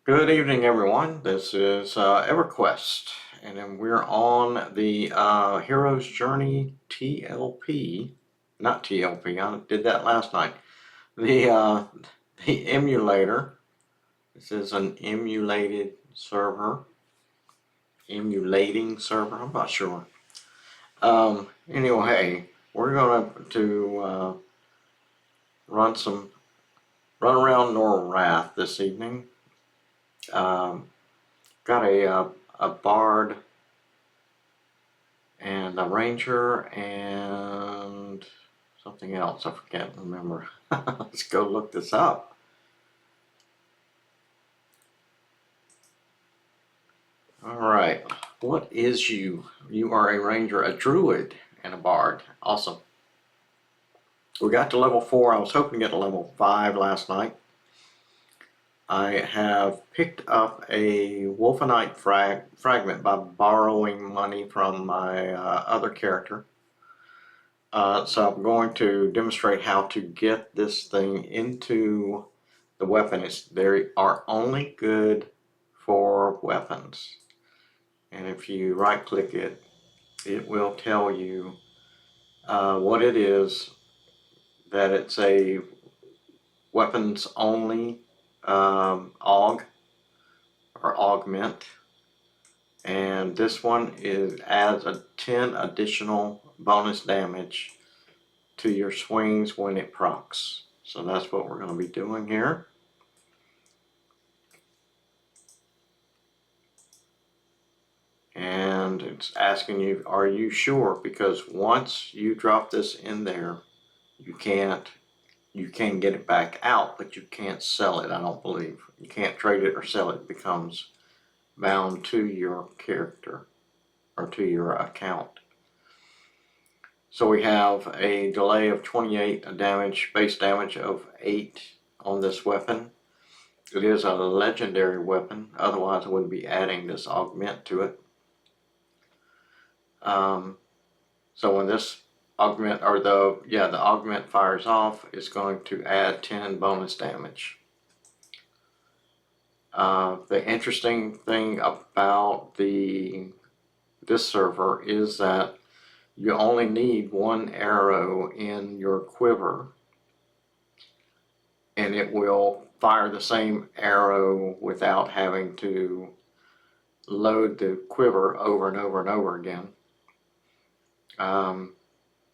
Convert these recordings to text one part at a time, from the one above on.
Good evening, everyone. This is Everquest, and then we're on the Hero's Journey TLP. Not TLP. I did that last night. The the emulator. This is an emulated server, emulating server. I'm not sure. Anyway, we're going to run around Norwrath this evening. Got a bard and a ranger and something else. I can't remember. Let's go look this up. All right. What is you? You are a ranger, a druid, and a bard. Awesome. We got to level 4. I was hoping to get to level 5 last night. I have picked up a Wolfenite fragment by borrowing money from my other character. So I'm going to demonstrate how to get this thing into the weapon. They are only good for weapons. And if you right click it, it will tell you what it is, that it's a weapons only aug or augment. And this one adds a 10 additional bonus damage to your swings when it procs. So that's what we're going to be doing here. And it's asking you, are you sure? Because once you drop this in there, you can get it back out, but you can't sell it, I don't believe. You can't trade it or sell it. It becomes bound to your character or to your account. So we have a delay of 28, a base damage of 8 on this weapon. It is a legendary weapon, otherwise I wouldn't be adding this augment to it. So when this augment, or the augment fires off, it's going to add 10 bonus damage. The interesting thing about this server is that you only need 1 arrow in your quiver, and it will fire the same arrow without having to load the quiver over and over and over again.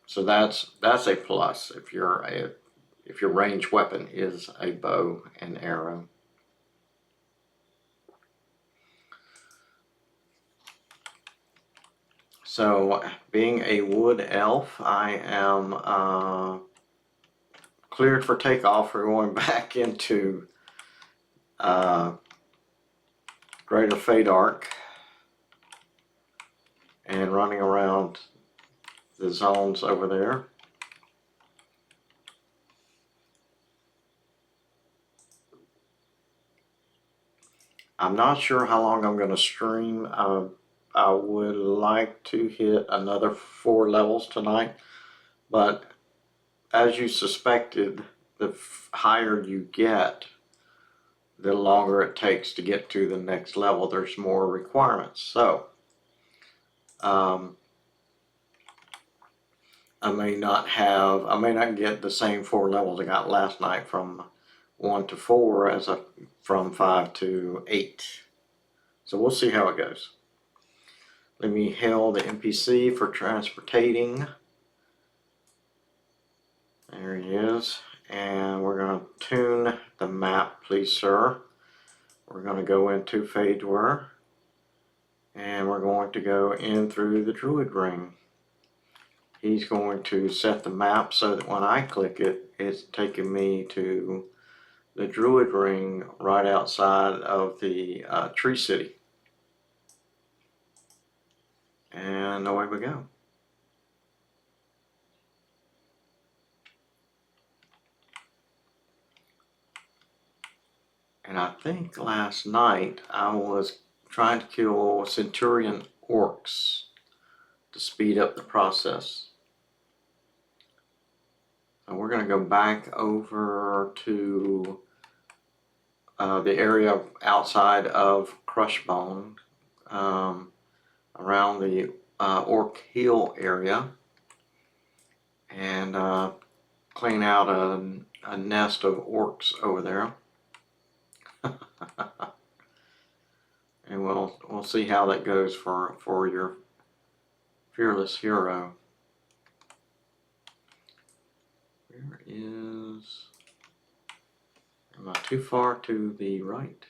So that's a plus if your ranged weapon is a bow and arrow. So being a wood elf, I am cleared for takeoff. We're going back into Greater Fadark and running around the zones over there. I'm not sure how long I'm going to stream. I would like to hit another 4 levels tonight, but as you suspected, the higher you get, the longer it takes to get to the next level. There's more requirements. So I may not get the same 4 levels I got last night from 1 to 4 as from 5 to 8. So we'll see how it goes. Let me hail the NPC for transportating. There he is. And we're going to tune the map, please, sir. We're going to go into Fadewar. And we're going to go in through the Druid ring. He's going to set the map so that when I click it, it's taking me to the Druid ring right outside of the Tree City. And away we go. And I think last night I was trying to kill Centurion orcs to speed up the process. So we're going to go back over to the area outside of Crushbone, around the Orc Hill area, and clean out a nest of orcs over there. And we'll see how that goes for your fearless hero. Where is... Am I too far to the right?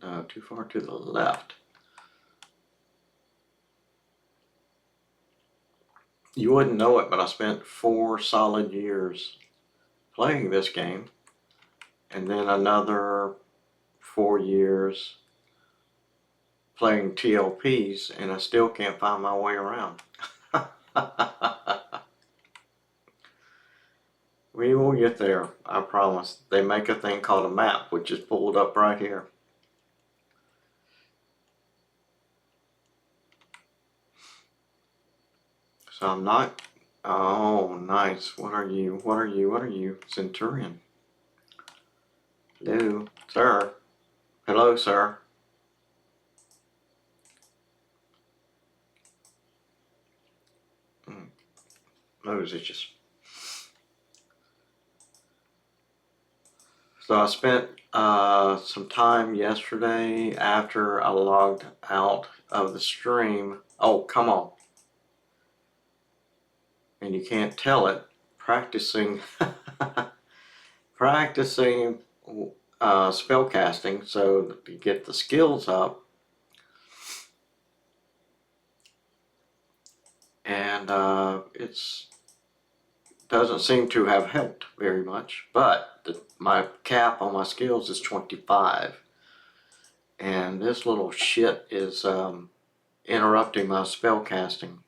No, too far to the left. You wouldn't know it, but I spent 4 solid years playing this game, and then another 4 years playing TLPs, and I still can't find my way around. We will get there, I promise. They make a thing called a map, which is pulled up right here. So I'm not... Oh, nice. What are you? What are you? What are you? Centurion. Hello, sir. Hello, sir. Those are just... So I spent some time yesterday after I logged out of the stream. Oh, come on. And you can't tell it. Practicing practicing spellcasting so to get the skills up. And it's doesn't seem to have helped very much, but my cap on my skills is 25, and this little shit is interrupting my spell casting.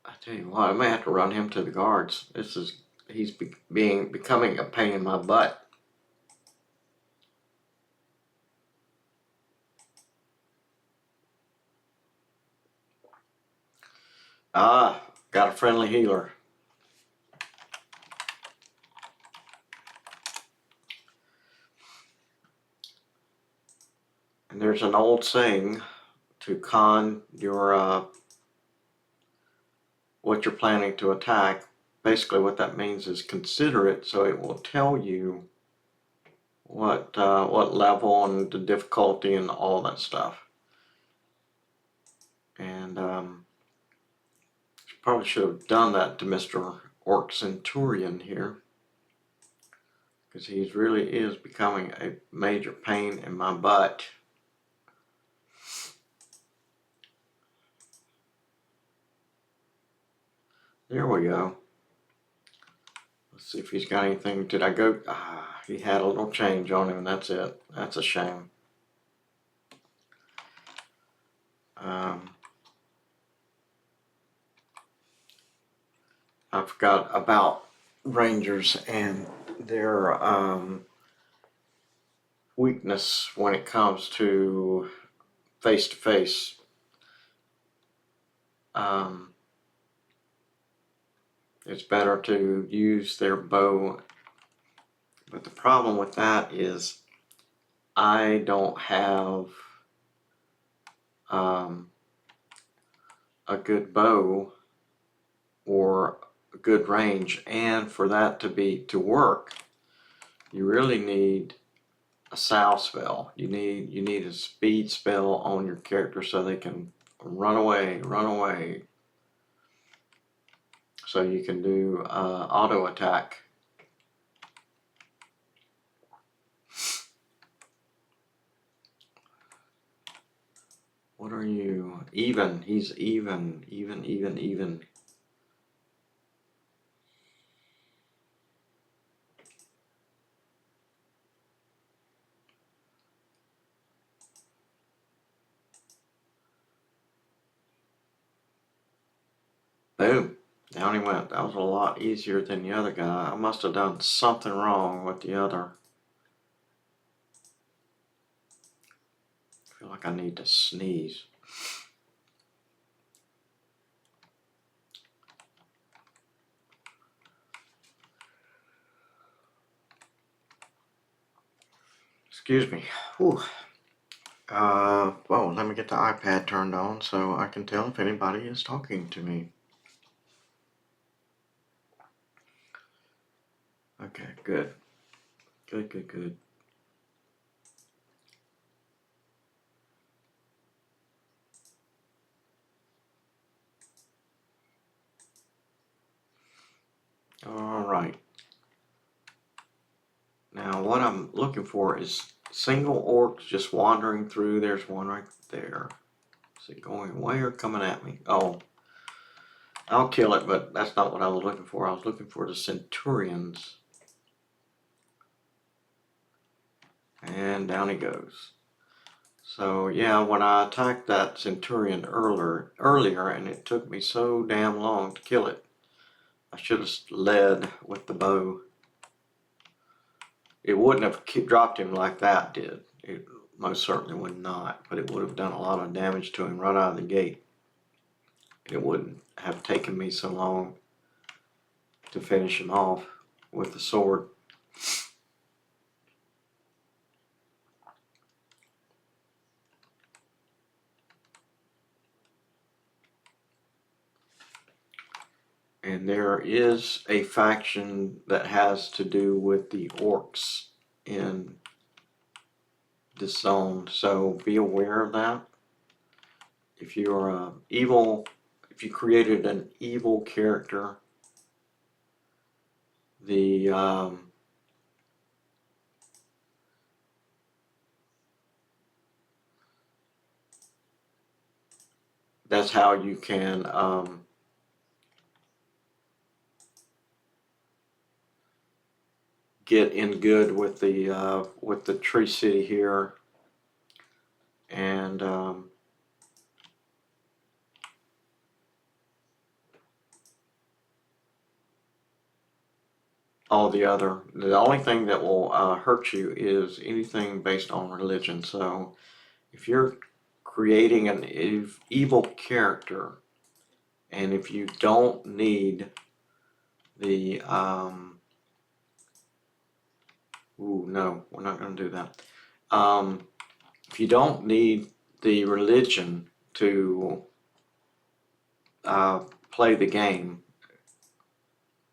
I tell you what, I may have to run him to the guards. He's becoming a pain in my butt. Ah, got a friendly healer. And there's an old saying to con your what you're planning to attack. Basically what that means is consider it, so it will tell you what level and the difficulty and all that stuff. And probably should have done that to Mr. Orc Centurion here, because he really is becoming a major pain in my butt. There we go. Let's see if he's got anything. Did I go? He had a little change on him, and that's it. That's a shame. I forgot about Rangers and their weakness when it comes to face-to-face. It's better to use their bow, but the problem with that is I don't have a good bow or a good range, and for that to work, you really need a sow spell. You need a speed spell on your character so they can run away, so you can do auto attack. What are you? Even. He's even. Boom. Down he went. That was a lot easier than the other guy. I must have done something wrong with the other. I feel like I need to sneeze. Excuse me. Whew. Well, let me get the iPad turned on so I can tell if anybody is talking to me. Okay, good. Good. All right. Now, what I'm looking for is single orcs just wandering through. There's one right there. Is it going away or coming at me? Oh, I'll kill it, but that's not what I was looking for. I was looking for the centurions. And down he goes. So yeah, when I attacked that centurion earlier, and it took me so damn long to kill it, I should have led with the bow. It wouldn't have dropped him like that did. It most certainly would not, but it would have done a lot of damage to him right out of the gate. It wouldn't have taken me so long to finish him off with the sword. And there is a faction that has to do with the orcs in this zone, so be aware of that. If you're if you created an evil character, that's how you can get in good with the Tree City here, and all the other. The only thing that will hurt you is anything based on religion. So if you're creating an evil character, and if you don't need the ooh, no, we're not going to do that. If you don't need the religion to play the game,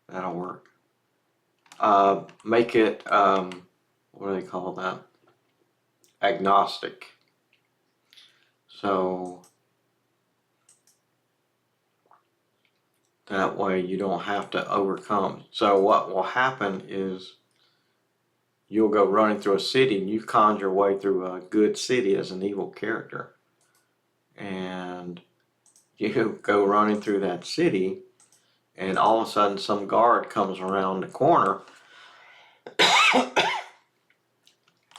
that'll work. Make it, what do they call that? Agnostic. So that way you don't have to overcome. So what will happen is you'll go running through a city and you conjure your way through a good city as an evil character. And you go running through that city, and all of a sudden some guard comes around the corner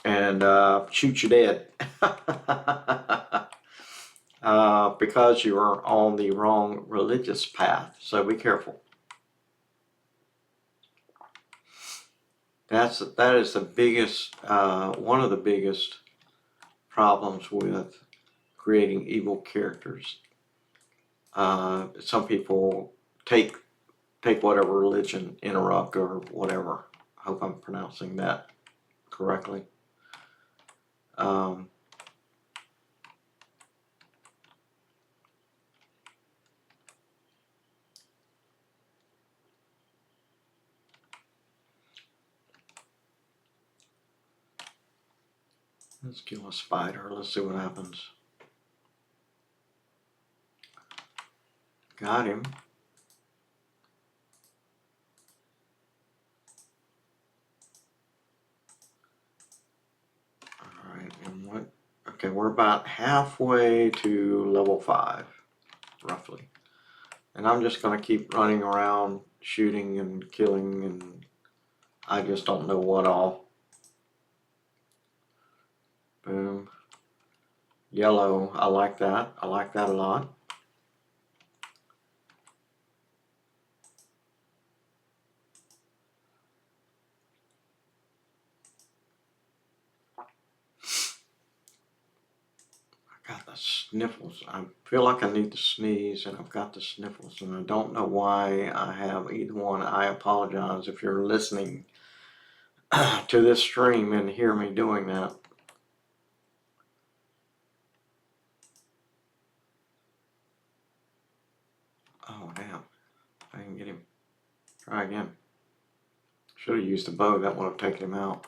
and shoots you dead. Because you are on the wrong religious path. So be careful. That is the biggest, one of the biggest problems with creating evil characters. Some people take whatever religion, interrupt or whatever. I hope I'm pronouncing that correctly. Let's kill a spider. Let's see what happens. Got him. Alright, and what? Okay, we're about halfway to level 5, roughly. And I'm just going to keep running around, shooting and killing, and I just don't know what all. Boom. Yellow, I like that. I like that a lot. I got the sniffles. I feel like I need to sneeze, and I've got the sniffles, and I don't know why I have either one. I apologize if you're listening to this stream and hear me doing that. Try again. Should have used the bow, that would have taken him out.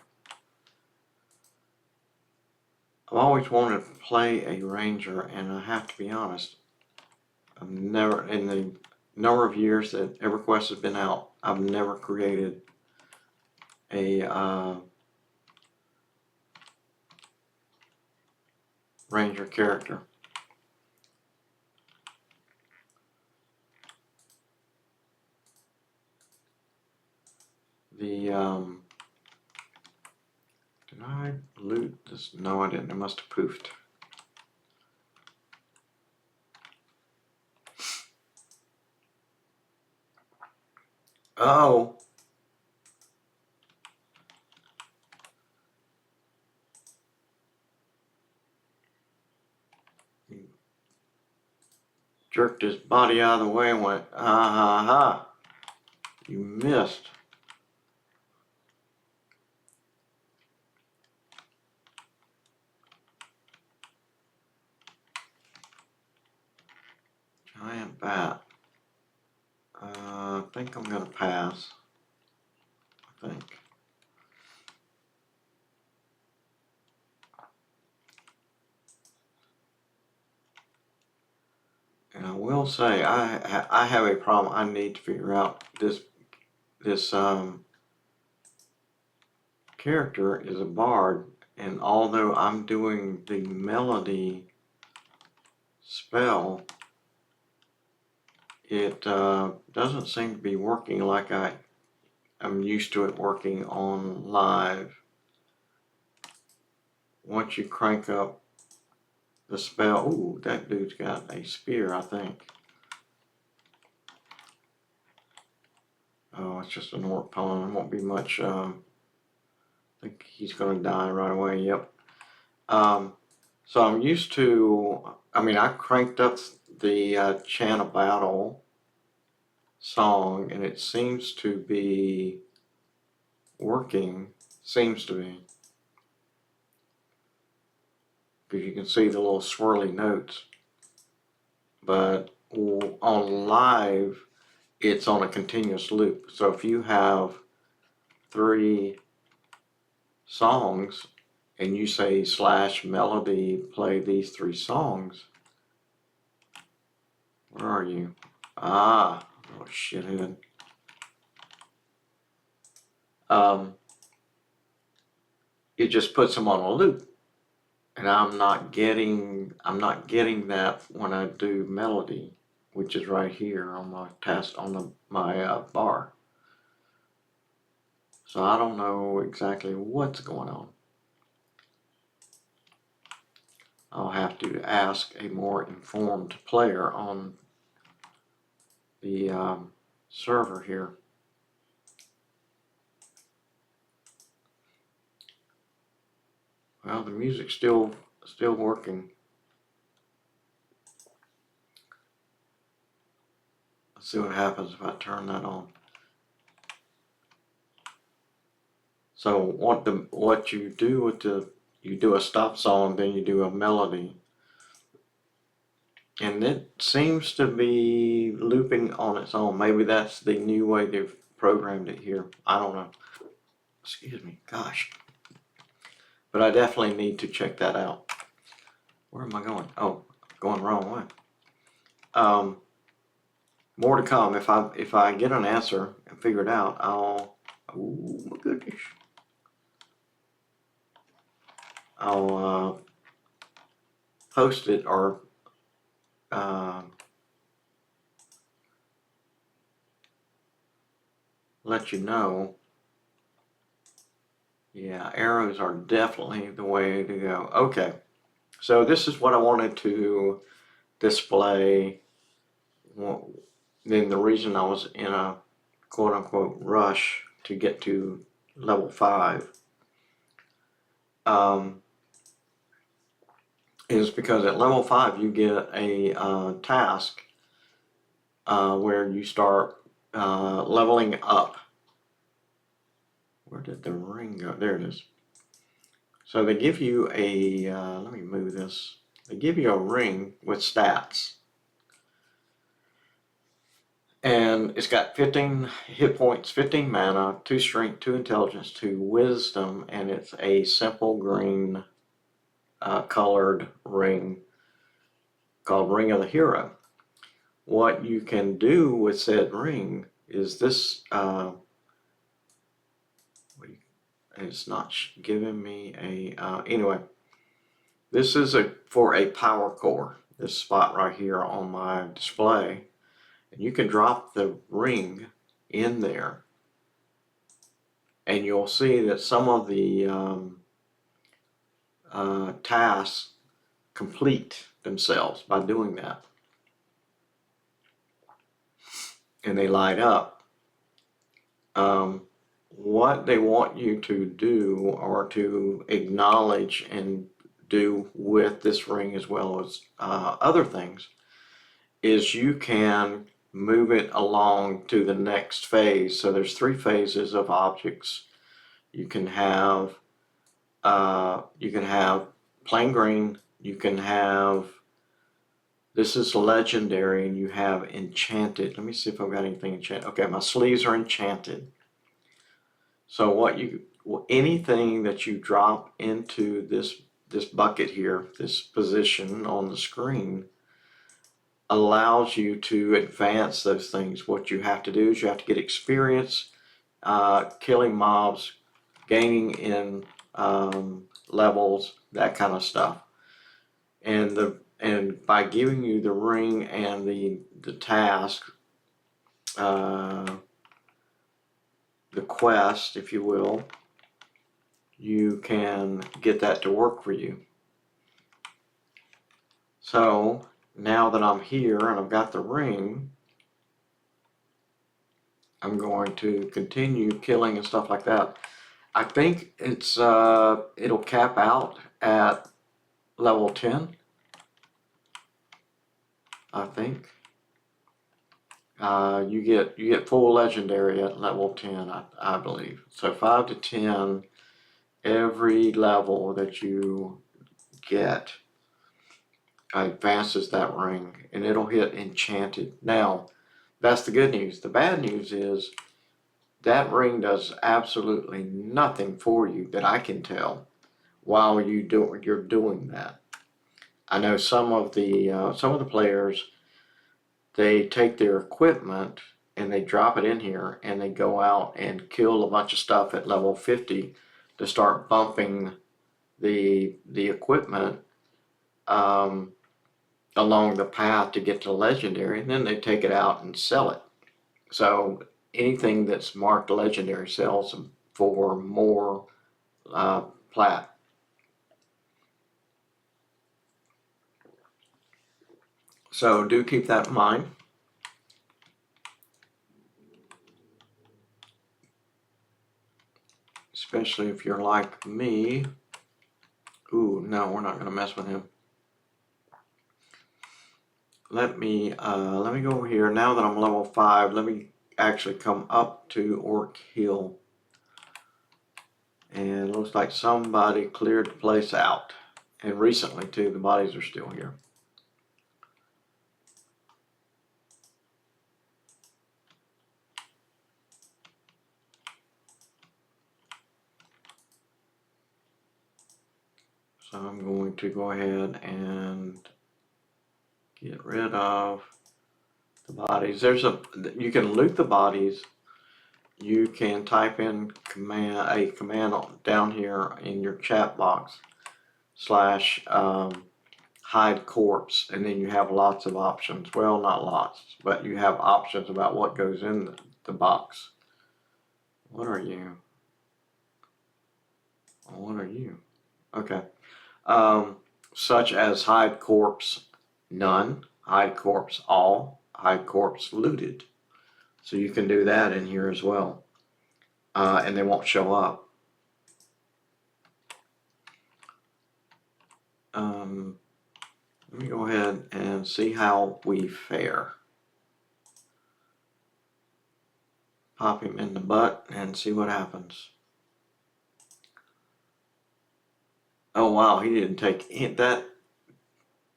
I've always wanted to play a ranger, and I have to be honest, I've never, in the number of years that Everquest has been out, I've never created a ranger character. The did I loot this? No, I didn't. It must have poofed. Oh. He jerked his body out of the way and went, ah ha ha. You missed. Giant bat. I think I'm gonna pass. I think. And I will say, I have a problem. I need to figure out this character is a bard, and although I'm doing the melody spell, it doesn't seem to be working like I'm used to it working on live. Once you crank up the spell, ooh, that dude's got a spear, I think. Oh, it's just an orc pawn. Won't be much. I think he's going to die right away. Yep. So I'm used to. I mean, I cranked up the Chant of Battle song, and it seems to be working. Seems to be, because you can see the little swirly notes. But on live, it's on a continuous loop. So if you have 3 songs and you say /melody play these 3 songs, where are you? Ah, oh shithead. It just puts them on a loop, and I'm not getting that when I do melody, which is right here on my task on my bar. So I don't know exactly what's going on. I'll have to ask a more informed player on the server here. Well, the music's still working. Let's see what happens if I turn that on. So what you do with you do a stop song, then you do a melody. And it seems to be looping on its own. Maybe that's the new way they've programmed it here. I don't know. Excuse me, gosh. But I definitely need to check that out. Where am I going? Oh, going the wrong way. More to come. If I get an answer and figure it out, oh my goodness. I'll post it or let you know. Yeah, arrows are definitely the way to go. Okay, so this is what I wanted to display. Then the reason I was in a quote-unquote rush to get to level 5 is because at level 5 you get a task where you start leveling up. Where did the ring go? There it is. So they give you a, let me move this. They give you a ring with stats. And it's got 15 hit points, 15 mana, 2 strength, 2 intelligence, 2 wisdom, and it's a simple green colored ring called Ring of the Hero. What you can do with said ring is this, it's not giving me a, anyway, this is for a power core, this spot right here on my display. And you can drop the ring in there and you'll see that some of the tasks complete themselves by doing that. And they light up. What they want you to do, or to acknowledge and do with this ring as well as other things, is you can move it along to the next phase. So there's 3 phases of objects. You can have plain green, you can have, this is legendary, and you have enchanted. Let me see if I've got anything enchanted. Okay, my sleeves are enchanted. So anything that you drop into this bucket here, this position on the screen, allows you to advance those things. What you have to do is you have to get experience, killing mobs, gaining in levels, that kind of stuff. And by giving you the ring and the task, the quest, if you will, you can get that to work for you. So now that I'm here and I've got the ring, I'm going to continue killing and stuff like that. I think it's it'll cap out at level 10. I think you get full legendary at level 10. I believe so. 5 to 10 every level that you get advances that ring, and it'll hit enchanted. Now, that's the good news. The bad news is that ring does absolutely nothing for you that I can tell while you're doing that. I know some of the players, they take their equipment and they drop it in here and they go out and kill a bunch of stuff at level 50 to start bumping the equipment along the path to get to legendary, and then they take it out and sell it. So anything that's marked legendary sells for more plat. So do keep that in mind. Especially if you're like me. Ooh, no, we're not going to mess with him. Let me go over here. Now that I'm level 5, let me actually come up to Orc Hill. And it looks like somebody cleared the place out. And recently too, the bodies are still here. So I'm going to go ahead and get rid of the bodies. You can loot the bodies. You can type in a command down here in your chat box / hide corpse, and then you have lots of options. Well, not lots, but you have options about what goes in the box. What are you? What are you? Okay. Such as hide corpse none, hide corpse all, hide corpse looted. So you can do that in here as well. And they won't show up. Let me go ahead and see how we fare. Pop him in the butt and see what happens. Oh wow, he didn't take that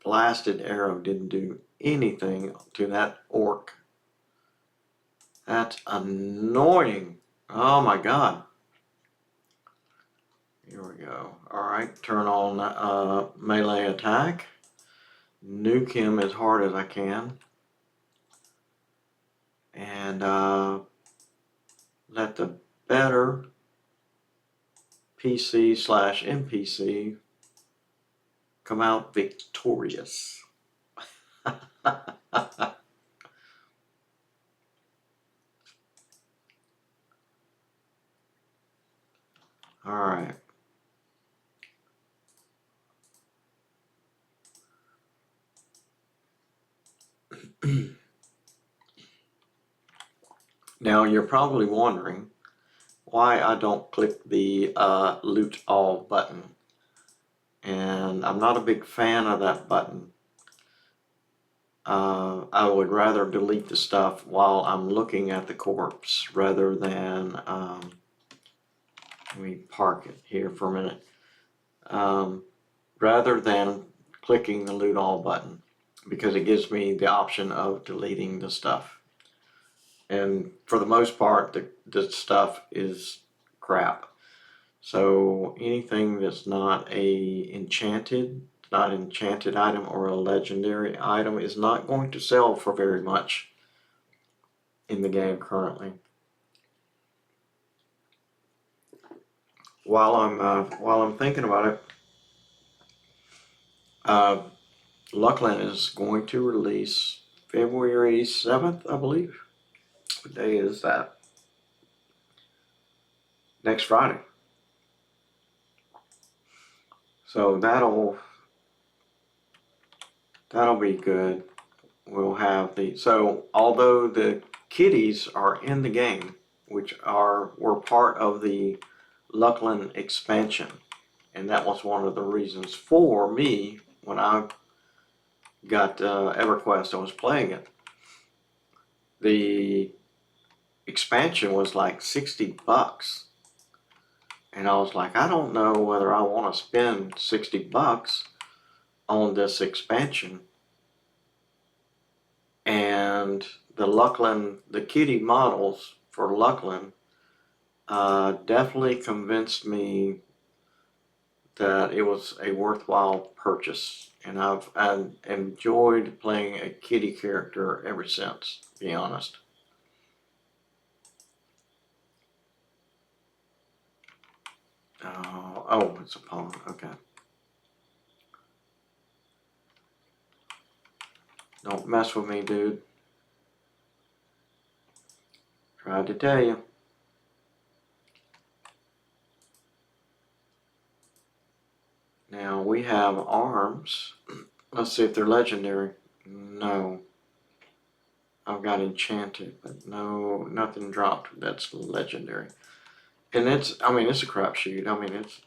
blasted arrow didn't do anything to that orc. That's annoying. Oh my God. Here we go. Alright, turn on melee attack. Nuke him as hard as I can. And let the better PC/NPC come out victorious. Alright. Now you're probably wondering why I don't click the loot all button. And I'm not a big fan of that button. I would rather delete the stuff while I'm looking at the corpse rather than, let me park it here for a minute, rather than clicking the loot all button, because it gives me the option of deleting the stuff. And for the most part, the stuff is crap. So anything that's not an enchanted item or a legendary item is not going to sell for very much in the game currently. While I'm thinking about it, Luckland is going to release February 7th, I believe. What day is that? Next Friday. So that'll be good. We'll have so although the kitties are in the game, which were part of the Luckland expansion, and that was one of the reasons for me when I got Everquest and was playing it. The expansion was like $60, and I was like, I don't know whether I want to spend $60 on this expansion. And the kitty models for Luckland definitely convinced me that it was a worthwhile purchase, and I've enjoyed playing a kitty character ever since, to be honest. Oh, it's a pawn. Okay. Don't mess with me, dude. Tried to tell you. Now we have arms. Let's see if they're legendary. No. I've got enchanted, but no, nothing dropped that's legendary. And it's a crapshoot. I mean, it's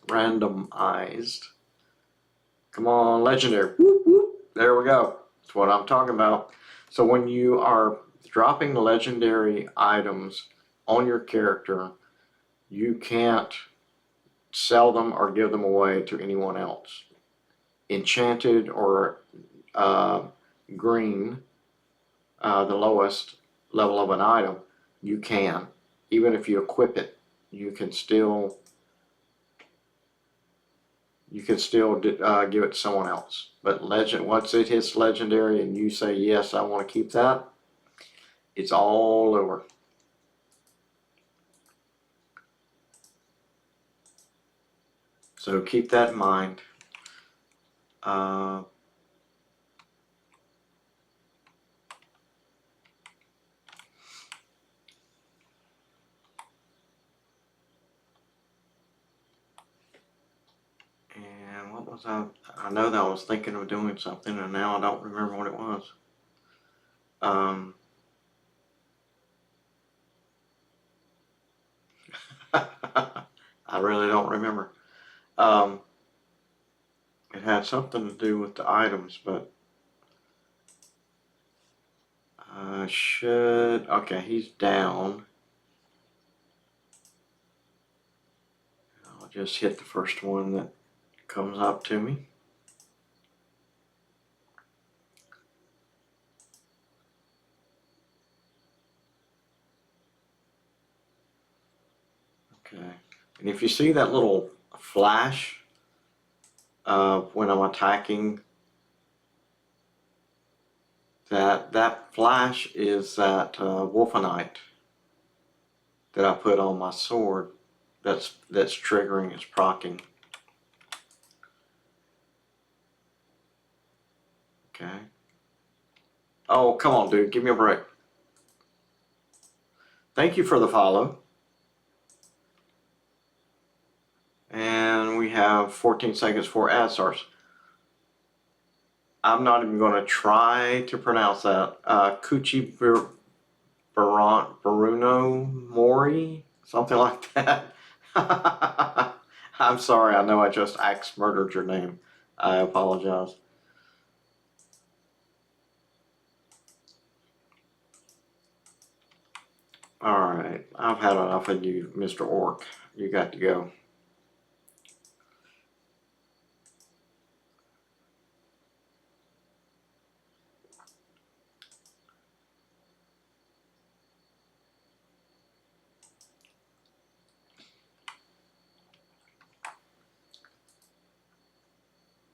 randomized. Come on, legendary. Whoop, whoop. There we go. That's what I'm talking about. So when you are dropping legendary items on your character, you can't sell them or give them away to anyone else. Enchanted or green, the lowest level of an item, you can. Even if you equip it, you can still give it to someone else. But once it hits legendary and you say, yes, I want to keep that, it's all over. So keep that in mind. And what was I know that I was thinking of doing something, and now I don't remember what it was. I really don't remember. It had something to do with the items, but okay, he's down. I'll just hit the first one that comes up to me. Okay. And if you see that little flash when I'm attacking, that flash is that Wolfenite that I put on my sword that's triggering, it's proccing. Okay. Oh, come on, dude. Give me a break. Thank you for the follow. And we have 14 seconds for ad starts. I'm not even going to try to pronounce that. Kuchi Bruno Mori? Something like that. I'm sorry, I know I just axe murdered your name. I apologize. Alright, I've had enough of you, Mr. Orc. You got to go.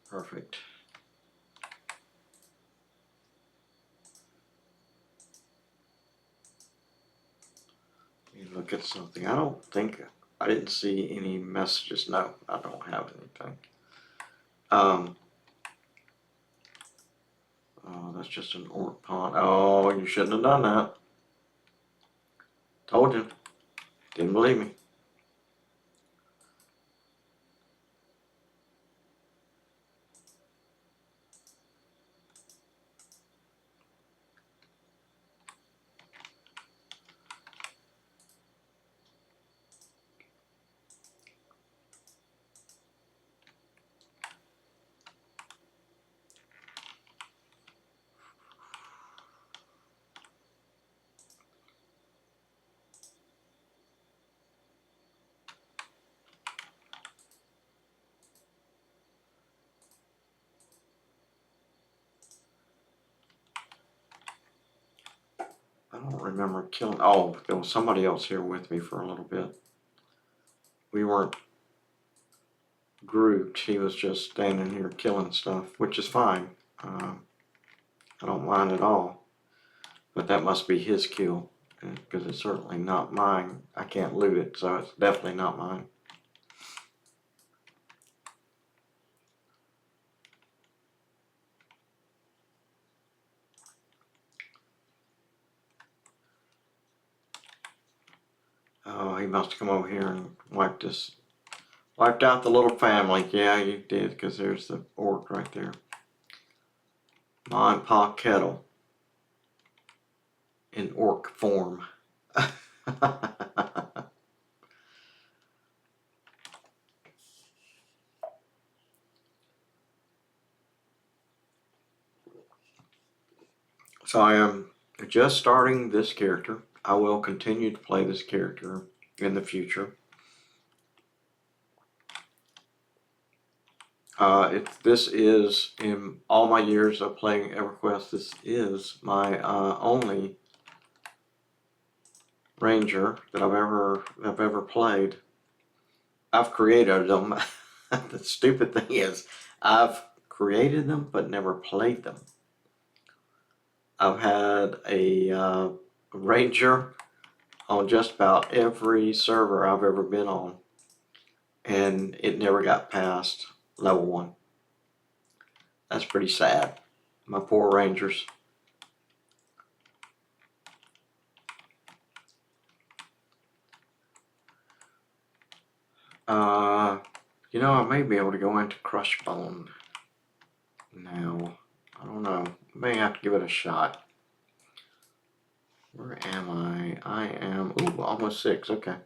Perfect. Let me look at something. I didn't see any messages. No, I don't have anything. Oh, that's just an orc pawn. Oh, you shouldn't have done that. Told you. Didn't believe me. I don't remember killing. Oh, there was somebody else here with me for a little bit. We weren't grouped. He was just standing here killing stuff, which is fine. I don't mind at all. But that must be his kill, because it's certainly not mine. I can't loot it, so it's definitely not mine. Oh, he must have come over here and wiped out the little family. Yeah, you did, because there's the orc right there. Ma and Pa Kettle in orc form. So I am just starting this character. I will continue to play this character in the future. This is, in all my years of playing EverQuest, this is my only ranger that I've ever played. I've created them. The stupid thing is, I've created them but never played them. I've had a ranger on just about every server I've ever been on, and it never got past level 1. That's pretty sad. My poor rangers. You know, I may be able to go into Crushbone now. I don't know. May have to give it a shot. Where am I? I am, ooh, almost 6, okay.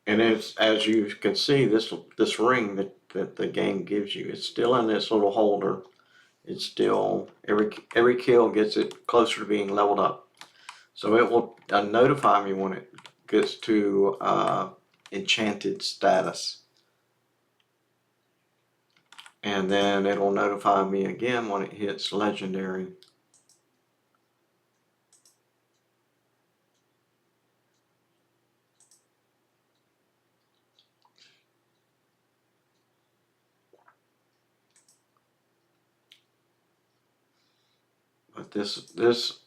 And as you can see, this ring that the game gives you, it's still in this little holder. It's still, every kill gets it closer to being leveled up. So it will notify me when it gets to enchanted status. And then it'll notify me again when it hits legendary. But this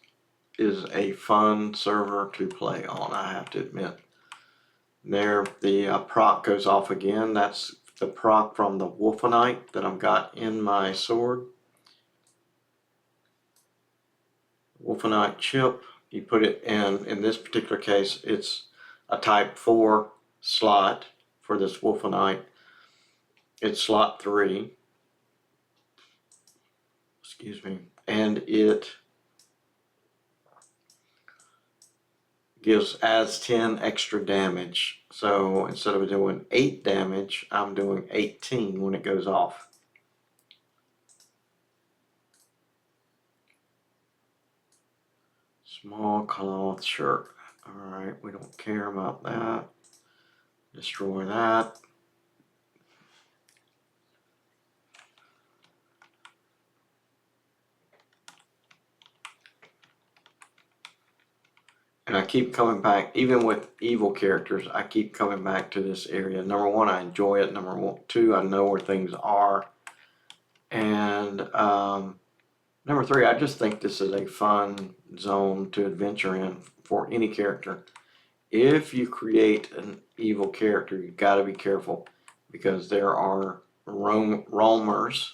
is a fun server to play on, I have to admit. There, the proc goes off again. That's the proc from the Wolfenite that I've got in my sword. Wolfenite chip, you put it in this particular case, it's a type 4 slot for this Wolfenite. It's slot 3. Excuse me. And it adds 10 extra damage. So instead of doing 8 damage, I'm doing 18 when it goes off. Small cloth shirt. Alright, we don't care about that. Destroy that. And I keep coming back, even with evil characters, I keep coming back to this area. Number one, I enjoy it. Number two, I know where things are. And number three, I just think this is a fun zone to adventure in for any character. If you create an evil character, you got to be careful because there are roamers, ROAMERS,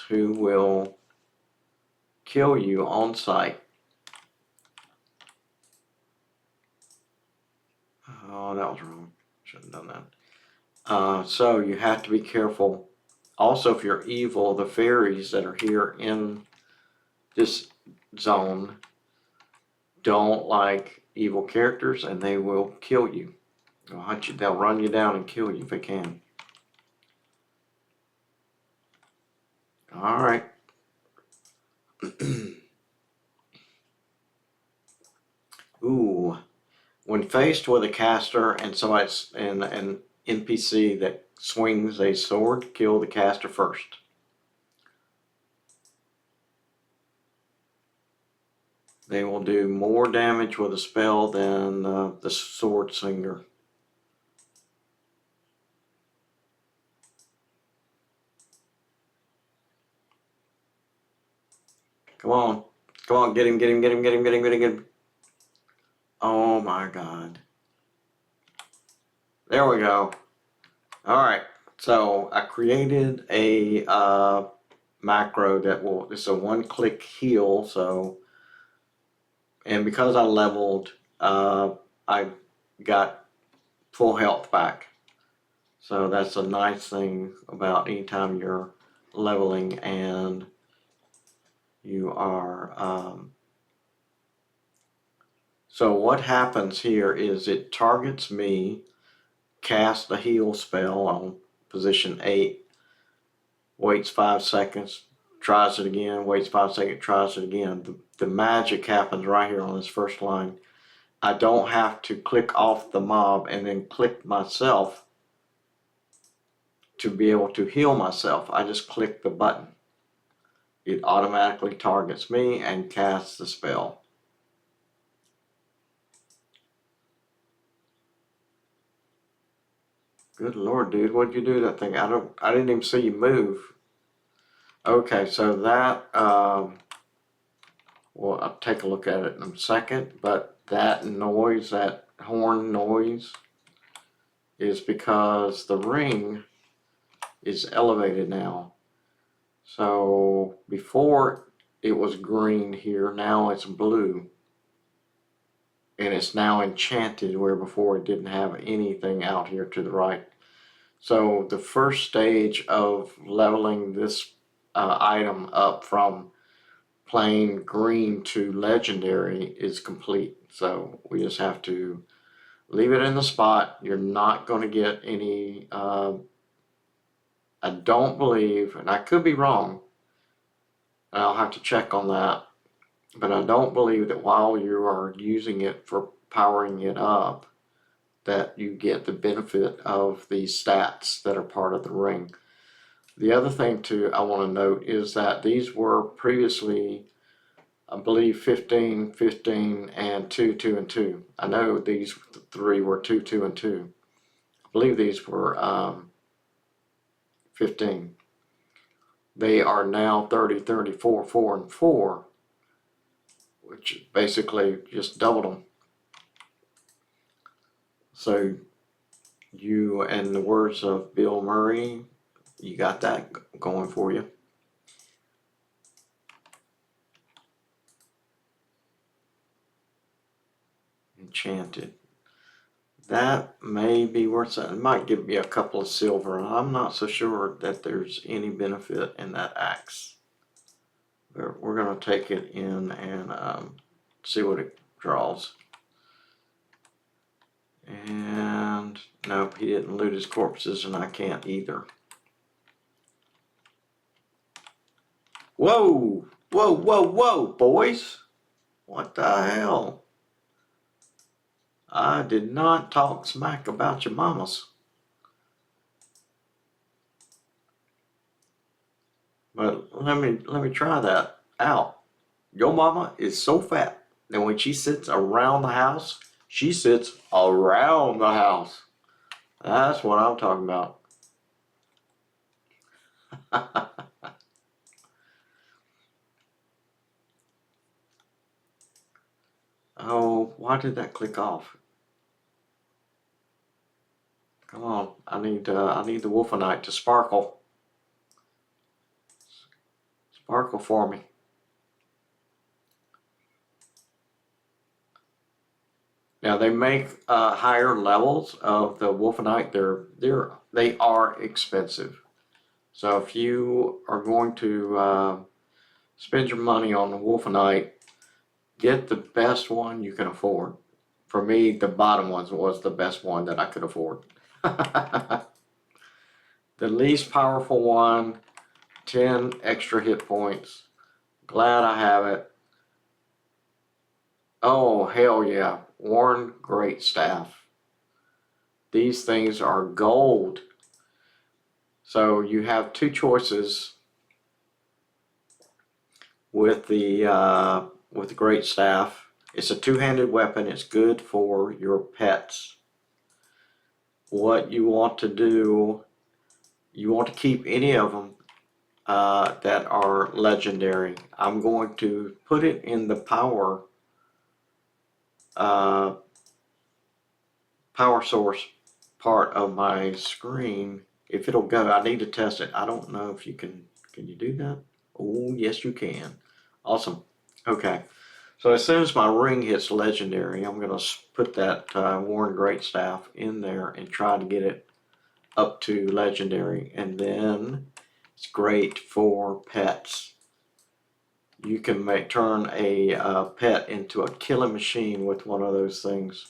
who will kill you on sight. Oh, that was wrong. Shouldn't have done that. So you have to be careful. Also, if you're evil, the fairies that are here in this zone don't like evil characters, and they will kill you. They'll hunt you. They'll run you down and kill you if they can. All right. Ooh. When faced with a caster and somebody's an NPC that swings a sword, kill the caster first. They will do more damage with a spell than the sword swinger. Come on. Come on, get him, get him, get him, get him, get him, get him, get him. Oh my God. There we go. Alright, so I created a macro that will, it's a one-click heal, so, and because I leveled, I got full health back. So that's a nice thing about anytime you're leveling and you are, so what happens here is it targets me, casts the heal spell on position 8, waits 5 seconds, tries it again, waits 5 seconds, tries it again. The magic happens right here on this first line. I don't have to click off the mob and then click myself to be able to heal myself. I just click the button. It automatically targets me and casts the spell. Good Lord, dude, what'd you do to that thing? I didn't even see you move. Okay, so that, well, I'll take a look at it in a second, but that noise, that horn noise, is because the ring is elevated now. So before it was green here, now it's blue. And it's now enchanted where before it didn't have anything out here to the right. So the first stage of leveling this item up from plain green to legendary is complete. So we just have to leave it in the spot. You're not going to get any, I don't believe, and I could be wrong, I'll have to check on that, but I don't believe that while you are using it for powering it up, that you get the benefit of the stats that are part of the ring. The other thing too I want to note is that these were previously, I believe, 15, 15, and 2, 2, and 2. I know these three were 2, 2, and 2. I believe these were 15. they are now 30, 34, 4, and 4, which basically just doubled them. So you, in the words of Bill Murray, you got that going for you. Enchanted. That may be worth something. It might give me a couple of silver. I'm not so sure that there's any benefit in that axe. But we're going to take it in and see what it draws. And nope, he didn't loot his corpses, and I can't either. Whoa! Whoa, whoa, whoa, boys! What the hell? I did not talk smack about your mamas. But let me try that out. Your mama is so fat that when she sits around the house, she sits around the house. That's what I'm talking about. Oh, why did that click off? Come on, I need the Wolfenite to sparkle. Sparkle for me. Now they make higher levels of the Wolfenite. They are expensive. So if you are going to spend your money on the Wolfenite, get the best one you can afford. For me, the bottom one was the best one that I could afford. The least powerful one, 10 extra hit points. Glad I have it. Oh, hell yeah. Worn Great Staff. These things are gold. So you have two choices with the Great Staff. It's a two-handed weapon. It's good for your pets. What you want to do, you want to keep any of them that are legendary. I'm going to put it in the power source part of my screen. If it'll go, I need to test it. I don't know if you can you do that? Oh, yes you can. Awesome. Okay. So as soon as my ring hits legendary, I'm going to put that Worn Great Staff in there and try to get it up to legendary. And then it's great for pets. You can turn a pet into a killing machine with one of those things.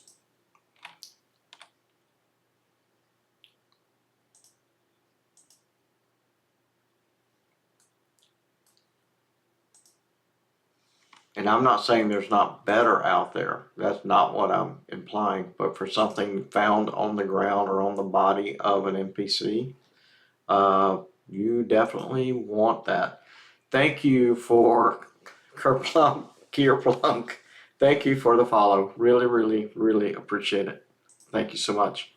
And I'm not saying there's not better out there. That's not what I'm implying. But for something found on the ground or on the body of an NPC, you definitely want that. Thank you for Kerplunk. Thank you for the follow. Really, really, really appreciate it. Thank you so much.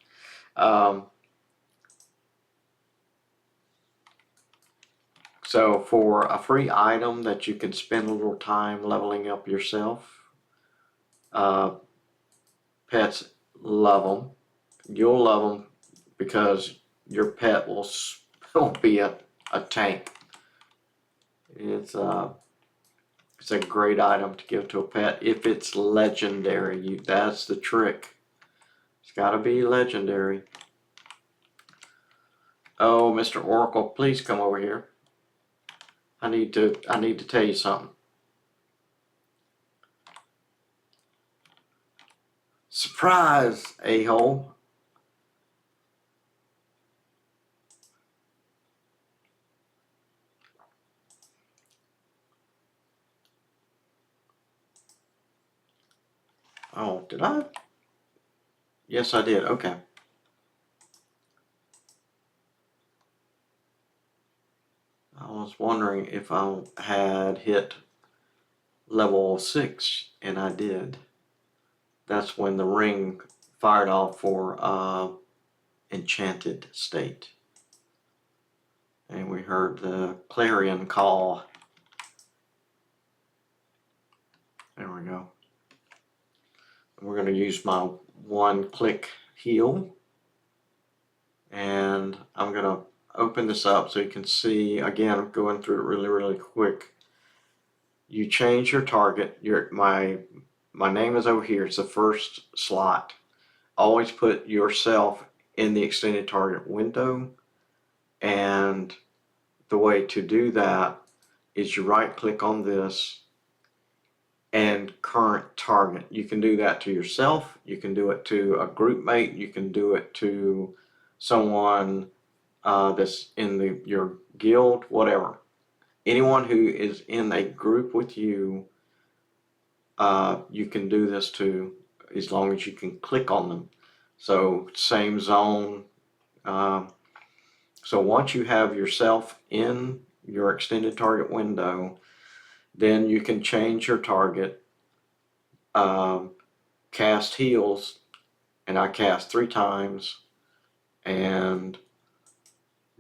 So for a free item that you can spend a little time leveling up yourself, pets love them. You'll love them because your pet will be a tank. It's a great item to give to a pet if it's legendary. That's the trick. It's got to be legendary. Oh, Mr. Oracle, please come over here. I need to tell you something. Surprise, a-hole. Oh, did I? Yes, I did. Okay. I was wondering if I had hit level 6, and I did. That's when the ring fired off for enchanted state. And we heard the clarion call. There we go. We're going to use my one-click heal. And I'm going to open this up so you can see, again, I'm going through it really quick. You change your target. My name is over here. It's the first slot. Always put yourself in the extended target window, and the way to do that is you right click on this and current target. You can do that to yourself, you can do it to a group mate, you can do it to someone that's in your guild, whatever. Anyone who is in a group with you, you can do this to, as long as you can click on them. So same zone. So once you have yourself in your extended target window, then you can change your target, cast heals, and I cast 3 times, and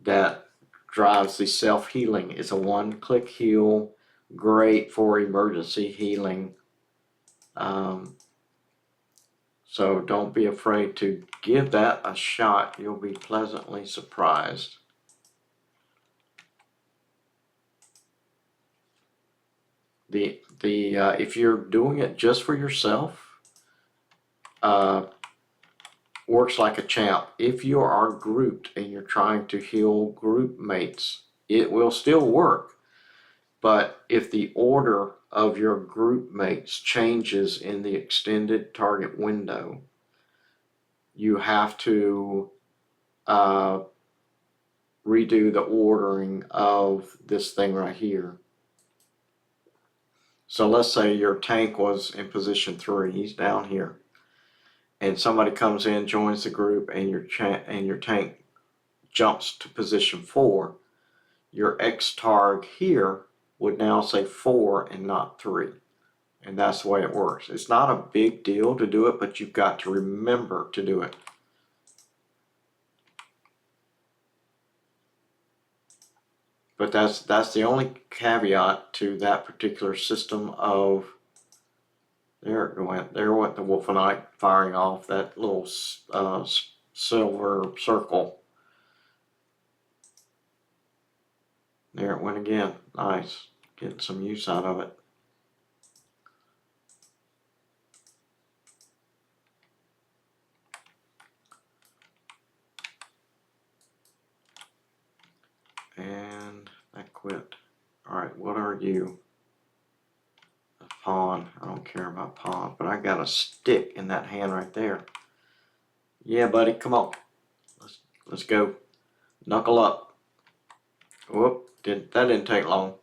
that drives the self-healing. It's a one-click heal, great for emergency healing. So don't be afraid to give that a shot. You'll be pleasantly surprised. If you're doing it just for yourself, works like a champ. If you are grouped and you're trying to heal group mates, it will still work. But if the order of your group mates changes in the extended target window, you have to redo the ordering of this thing right here. So let's say your tank was in position 3, he's down here, and somebody comes in, joins the group, and your tank jumps to position 4. Your X-targ here would now say 4 and not 3. And that's the way it works. It's not a big deal to do it, but you've got to remember to do it. But that's the only caveat to that particular system of, there it went the Wolfenite firing off that little silver circle. There it went again. Nice. Getting some use out of it. And that quit. Alright, what are you? A pawn. I don't care about pawn, but I got a stick in that hand right there. Yeah, buddy, come on. Let's go. Knuckle up. Whoop, that didn't take long.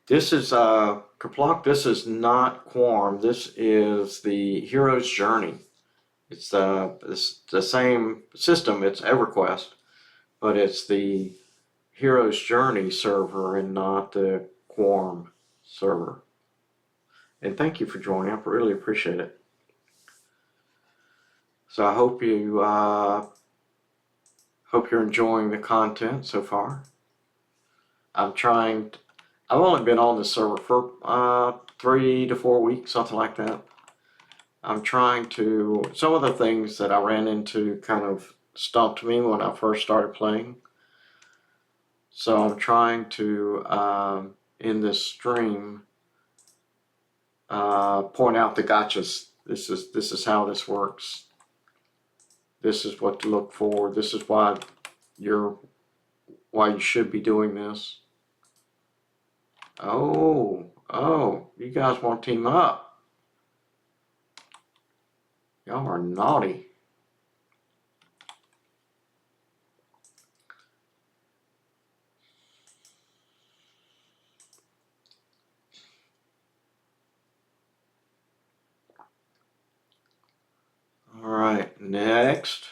This is Kaplock, this is not Quorum. This is the Hero's Journey. It's the same system, it's Everquest, but it's the Hero's Journey server and not the Quorum server. And thank you for joining. I really appreciate it. So I hope you're enjoying the content so far. I've only been on this server for 3 to 4 weeks, something like that. I'm trying to, some of the things that I ran into kind of stumped me when I first started playing. So I'm trying to, in this stream, point out the gotchas. This is how this works. This is what to look for. This is why you should be doing this. Oh, you guys want to team up. Y'all are naughty. All right, next.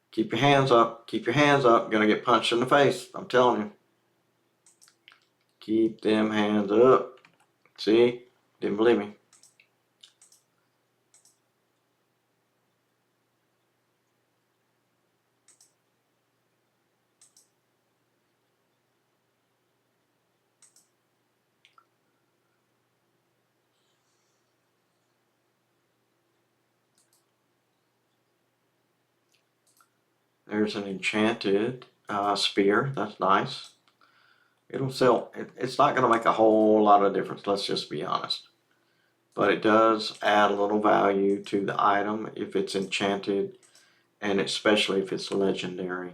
Keep your hands up. Keep your hands up. You're gonna get punched in the face. I'm telling you. Keep them hands up. See? Didn't believe me. There's an enchanted spear. That's nice. It'll sell. It's not going to make a whole lot of difference. Let's just be honest. But it does add a little value to the item if it's enchanted, and especially if it's legendary.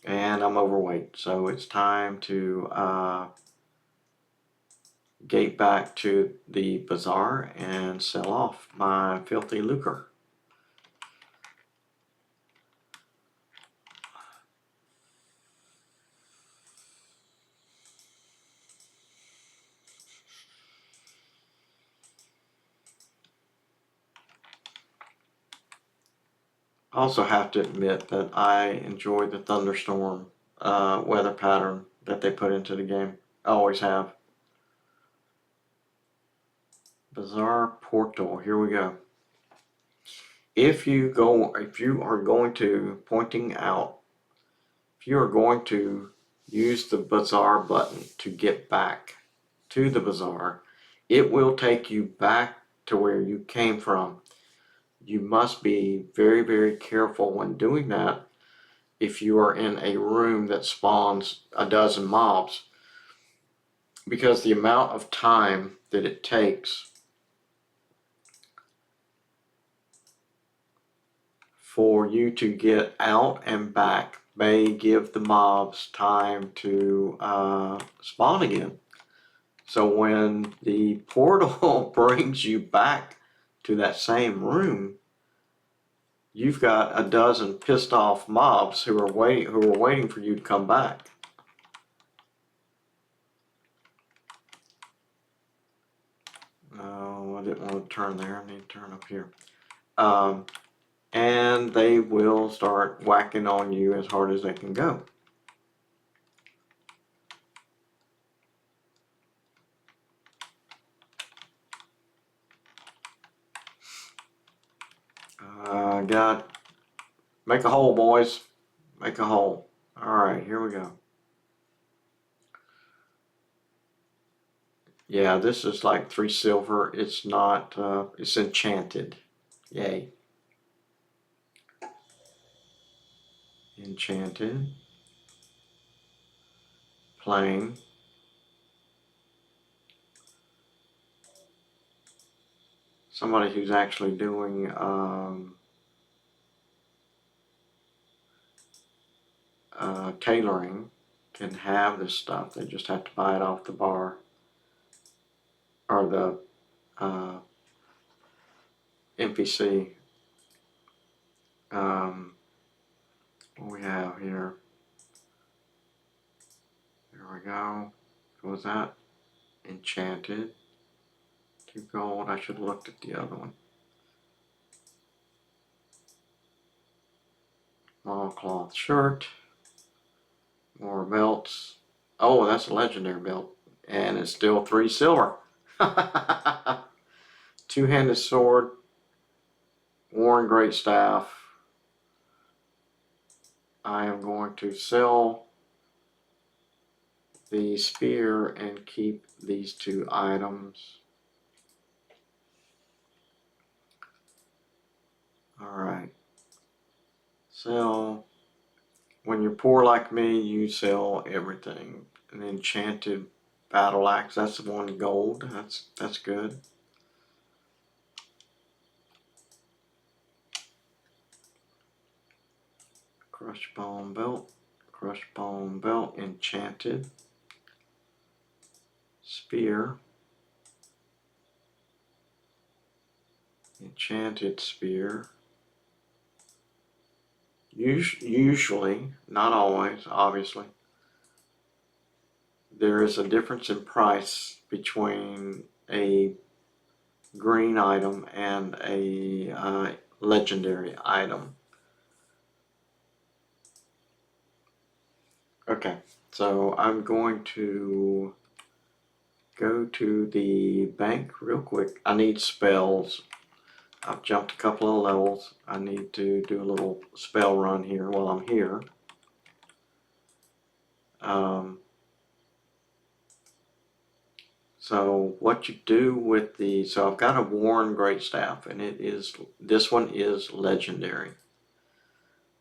And I'm overweight, so it's time to gate back to the bazaar and sell off my filthy lucre. I also have to admit that I enjoy the thunderstorm weather pattern that they put into the game. I always have. Bazaar portal, here we go. If you are going to use the bazaar button to get back to the bazaar, it will take you back to where you came from. You must be very, very careful when doing that if you are in a room that spawns a dozen mobs, because the amount of time that it takes for you to get out and back may give the mobs time to spawn again. So when the portal brings you back to that same room, you've got a dozen pissed off mobs who are waiting for you to come back. No, I didn't want to turn there. I need to turn up here. And they will start whacking on you as hard as they can go. Make a hole, boys. Make a hole. Alright, here we go. Yeah, this is like 3 silver. It's not, it's enchanted. Yay. Enchanted. Plain. Somebody who's actually doing tailoring can have this stuff. They just have to buy it off the bar or the NPC. What we have here? There we go. What was that? Enchanted. 2 gold. I should have looked at the other one. Long cloth shirt. More belts. Oh, that's a legendary belt. And it's still 3 silver. 2-handed sword. Worn great staff. I am going to sell the spear and keep these 2 items. Alright. Sell. When you're poor like me, you sell everything. An enchanted battle axe, that's 1 gold. That's good. Crushbone belt, enchanted. Spear. Enchanted spear. Usually, not always, obviously, there is a difference in price between a green item and a legendary item. Okay, so I'm going to go to the bank real quick. I need spells. I've jumped a couple of levels. I need to do a little spell run here while I'm here. So what you do with the, so I've got a worn greatstaff, and this one is legendary.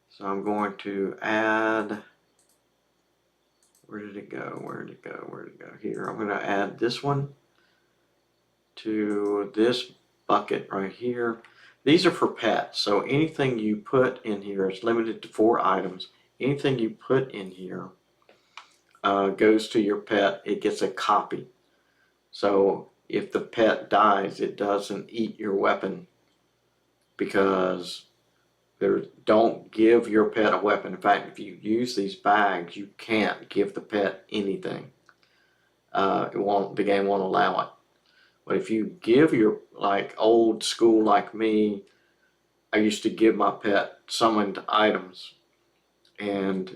So I'm going to add, where did it go? Where did it go? Where did it go? Here, I'm going to add this one to this bucket right here. These are for pets, so anything you put in here is limited to 4 items. Anything you put in here goes to your pet. It gets a copy. So if the pet dies, it doesn't eat your weapon, because don't give your pet a weapon. In fact, if you use these bags, you can't give the pet anything. The game won't allow it. But if you give your, like old school like me, I used to give my pet summoned items, and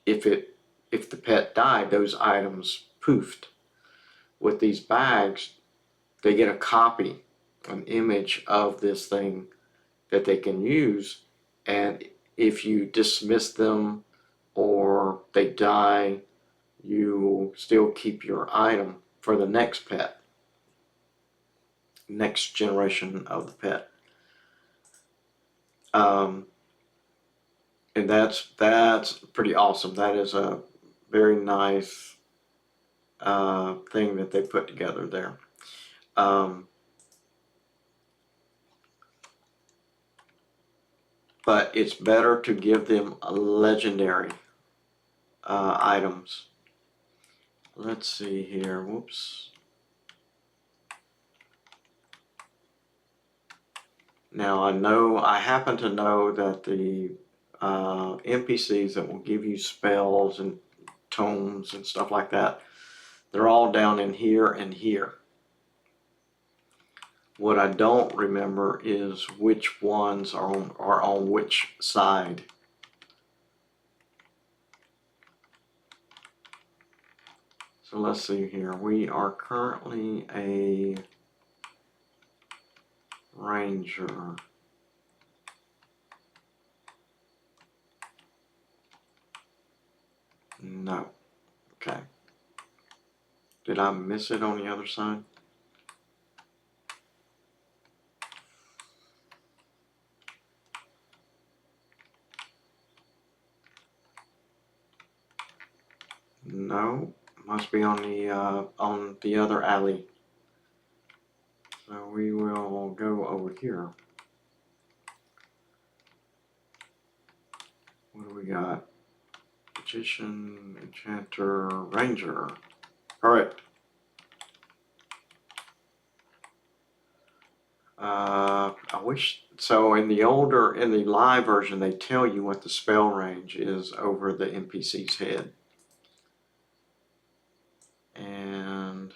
if the pet died, those items poofed. With these bags, they get a copy, an image of this thing that they can use, and if you dismiss them or they die, you still keep your item for the next pet, next generation of the pet. And that's pretty awesome. That is a very nice thing that they put together there. But it's better to give them legendary items. Let's see here. Whoops. Now I happen to know that the NPCs that will give you spells and tomes and stuff like that, they're all down in here and here. What I don't remember is which ones are on which side. So let's see here. We are currently a ranger. No. Okay. Did I miss it on the other side? No. Must be on the other alley. So we will go over here. What do we got? Magician, Enchanter, Ranger. Alright. I wish, so in the live version, they tell you what the spell range is over the NPC's head. And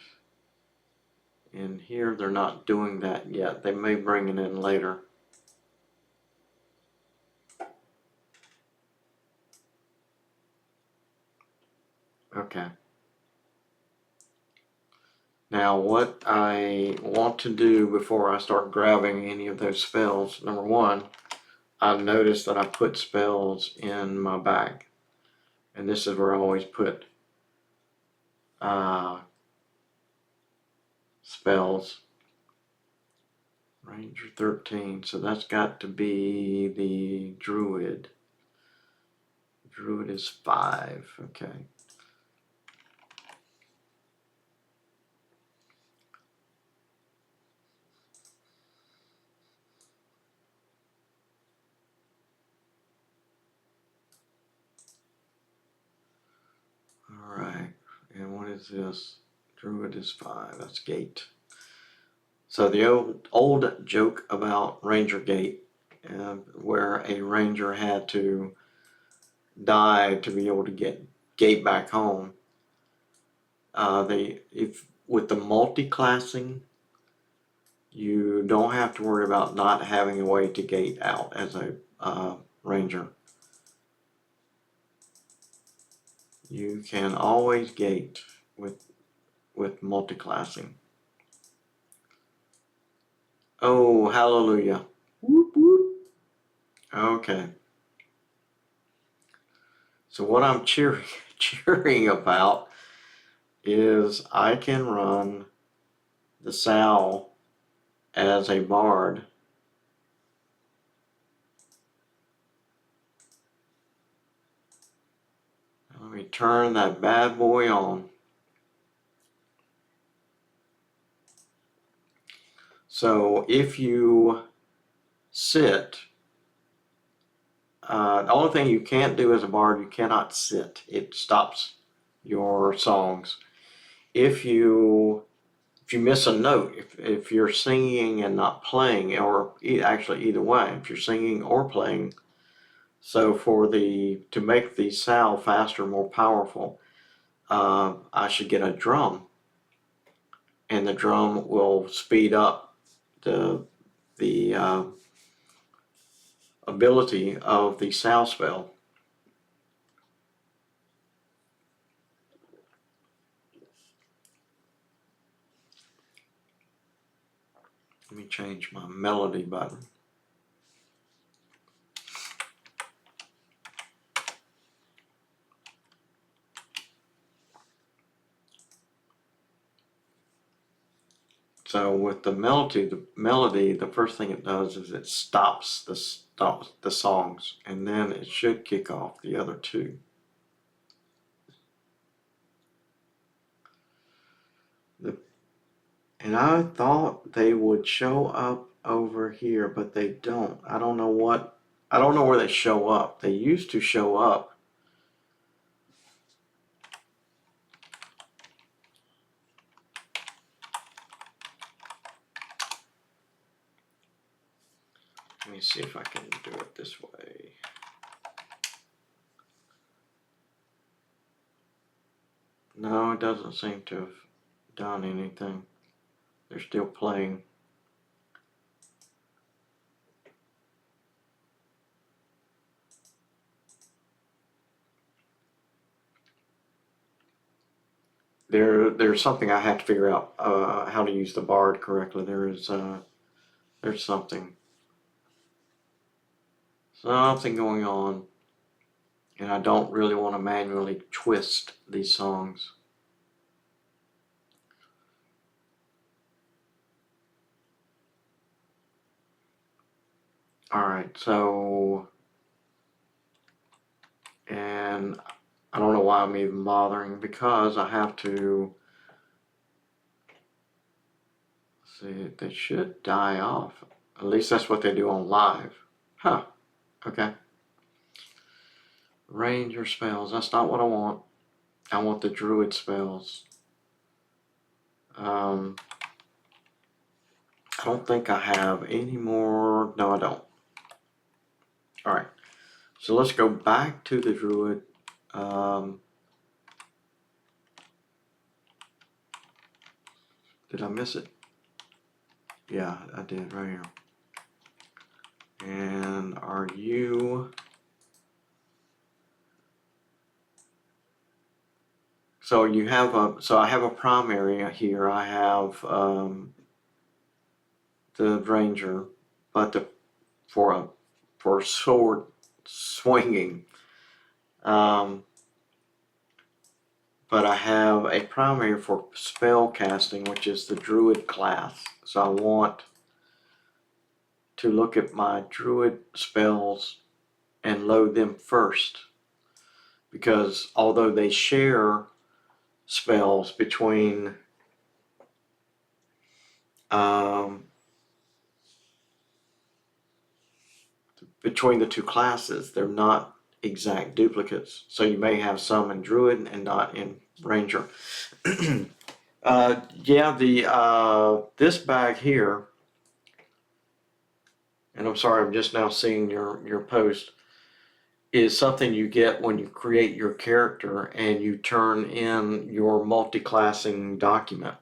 in here, they're not doing that yet. They may bring it in later. Okay. Now, what I want to do before I start grabbing any of those spells, number one, I noticed that I put spells in my bag. And this is where I always put spells. Ranger 13, so that's got to be the Druid. Druid is 5, okay. Alright, and what is this? Druid is 5, that's Gate. So the old joke about Ranger Gate, where a ranger had to die to be able to get Gate back home. With the multi-classing, you don't have to worry about not having a way to gate out as a ranger. You can always gate with multiclassing. Oh, hallelujah. Whoop, whoop. Okay. So what I'm cheering about is I can run the Sal as a bard. Let me turn that bad boy on. So if you sit, the only thing you can't do as a bard, you cannot sit. It stops your songs. If you miss a note, if you're singing and not playing, or actually either way, if you're singing or playing, so to make the sound faster, more powerful, I should get a drum, and the drum will speed up the ability of the sound spell. Let me change my melody button. So with the melody, the first thing it does is it stops the songs, and then it should kick off the other two. And I thought they would show up over here, but they don't. I don't know where they show up. They used to show up. Let me see if I can do it this way. No, it doesn't seem to have done anything. They're still playing. There's something I have to figure out how to use the bard correctly. There's something going on, and I don't really want to manually twist these songs. All right, so, and I don't know why I'm even bothering, because I have to see, they should die off. At least that's what they do on live. Huh, okay. Ranger spells, that's not what I want. I want the Druid spells. I don't think I have any more. No, I don't. All right, so let's go back to the Druid. Did I miss it? Yeah, I did right here. And are you? So you have I have a primary here. I have the Ranger, but for sword swinging. But I have a primary for spell casting, which is the Druid class. So I want to look at my Druid spells and load them first, because although they share spells between the two classes, they're not exact duplicates. So you may have some in Druid and not in Ranger. Yeah, this bag here, and I'm sorry, I'm just now seeing your post, is something you get when you create your character and you turn in your multi-classing document.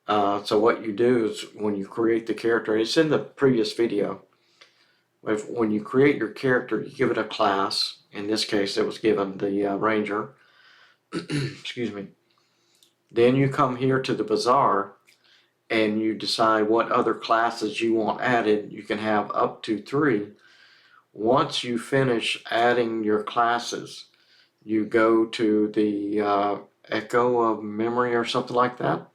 So what you do is when you create the character, it's in the previous video, When you create your character, you give it a class. In this case, it was given the Ranger. Excuse me. Then you come here to the Bazaar and you decide what other classes you want added. You can have up to 3. Once you finish adding your classes, you go to the Echo of Memory or something like that,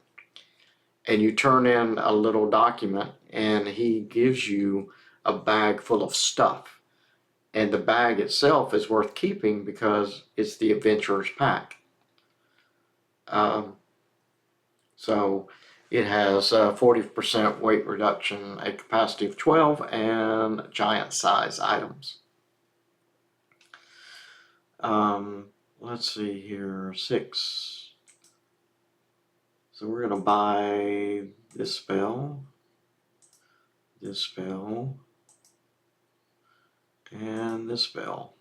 and you turn in a little document, and he gives you a bag full of stuff. And the bag itself is worth keeping because it's the Adventurer's Pack. So it has 40% weight reduction, a capacity of 12, and giant size items. Let's see here, 6. So we're going to buy this spell, and this spell.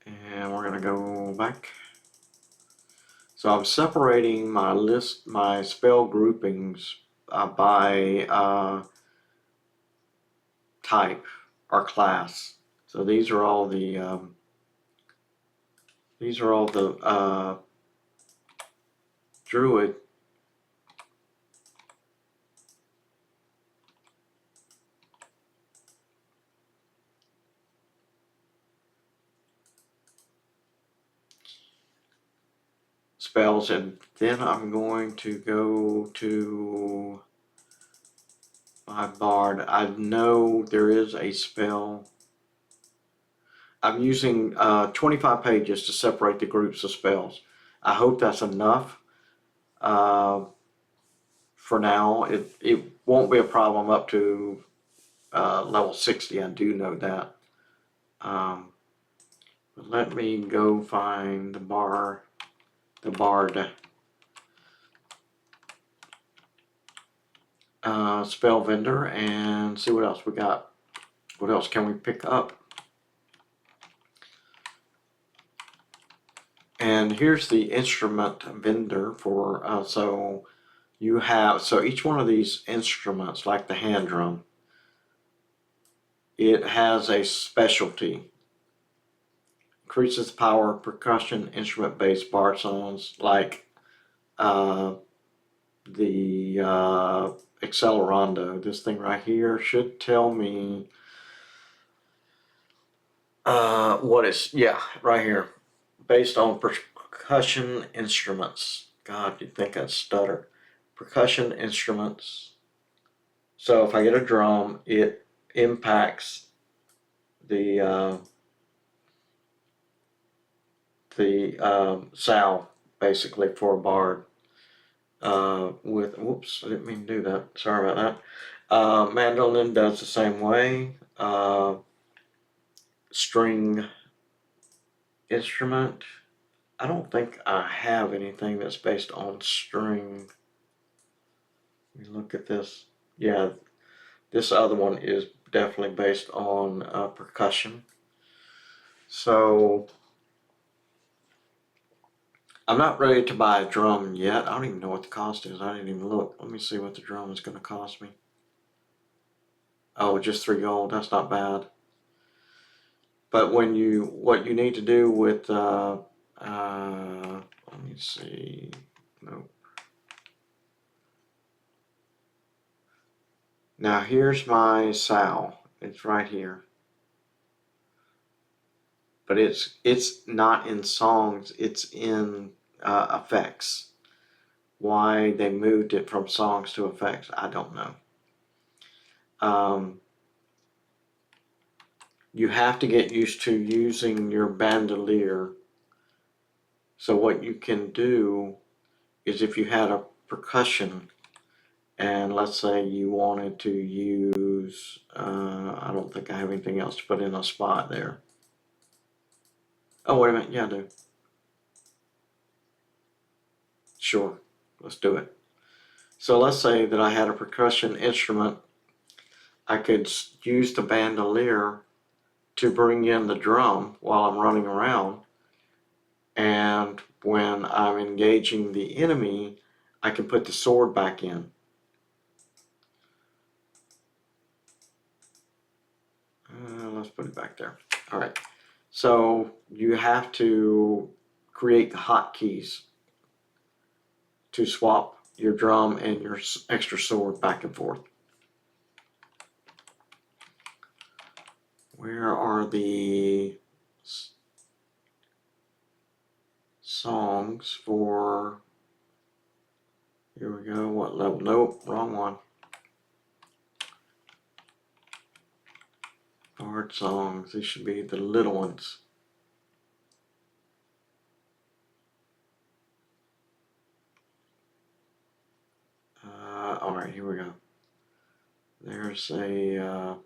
And we're going to go back. So I'm separating my list, my spell groupings by type or class. So these are all the Druid. Spells, and then I'm going to go to my Bard. I know there is a spell. I'm using 25 pages to separate the groups of spells. I hope that's enough. For now, it won't be a problem up to level 60. I do know that. But let me go find the Bard. Spell vendor and see what else we got. What else can we pick up? And here's the instrument vendor for so each one of these instruments, like the hand drum, it has a specialty. Increases the power of percussion instrument based bard songs, like the Accelerando. This thing right here should tell me what is, yeah, right here. Based on percussion instruments. God, you'd think I'd stutter. Percussion instruments. So if I get a drum, it impacts the sound, basically, for a bard. Whoops, I didn't mean to do that. Sorry about that. Mandolin does the same way. String instrument. I don't think I have anything that's based on string. Let me look at this. Yeah, this other one is definitely based on percussion. So I'm not ready to buy a drum yet. I don't even know what the cost is. I didn't even look. Let me see what the drum is going to cost me. Oh, just 3 gold. That's not bad. But what you need to do with let me see. Nope. Now here's my sow. It's right here. But it's not in songs. It's in effects. Why they moved it from songs to effects, I don't know. You have to get used to using your bandolier. So what you can do is, if you had a percussion, and let's say you wanted to use, I don't think I have anything else to put in a spot there. Oh, wait a minute, yeah, I do. Sure, let's do it. So let's say that I had a percussion instrument. I could use the bandolier to bring in the drum while I'm running around, and when I'm engaging the enemy, I can put the sword back in. let's put it back there. All right. So you have to create the hotkeys to swap your drum and your extra sword back and forth. Where are the songs for, here we go, what level? Nope, wrong one. Bard songs, these should be the little ones. Alright, here we go. There's a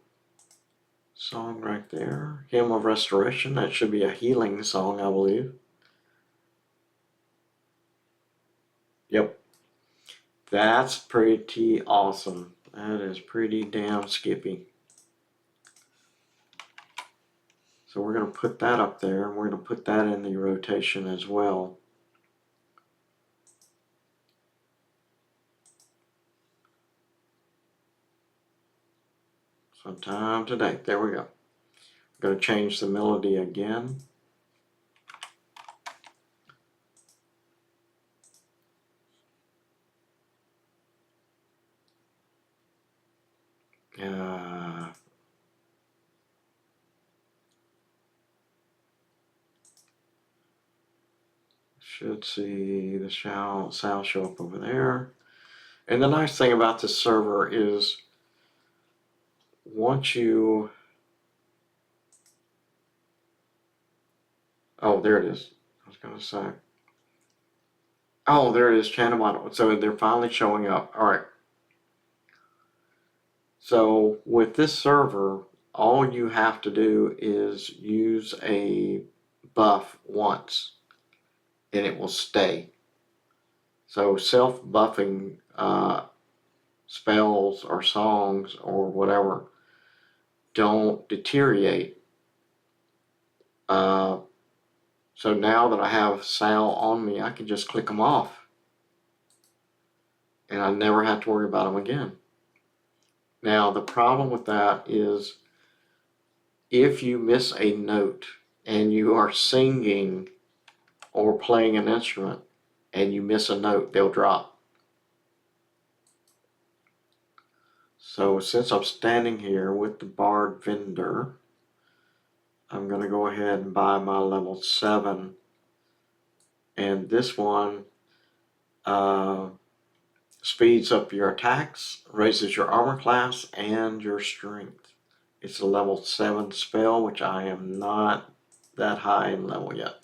song right there. Hymn of Restoration, that should be a healing song, I believe. Yep. That's pretty awesome. That is pretty damn skippy. So we're going to put that up there, and we're going to put that in the rotation as well. Sometime today. There we go. I'm going to change the melody again. Should see the sound show up over there. And the nice thing about this server is once you, oh, there it is. I was going to say, oh, there it is, channel model. So they're finally showing up. All right. So with this server, all you have to do is use a buff once and it will stay. So self-buffing spells or songs or whatever don't deteriorate. So now that I have Sal on me, I can just click them off and I never have to worry about them again. Now the problem with that is if you miss a note and you are singing or playing an instrument and you miss a note, they'll drop. So since I'm standing here with the Bard vendor, I'm going to go ahead and buy my level 7. And this one speeds up your attacks, raises your armor class, and your strength. It's a level 7 spell, which I am not that high in level yet.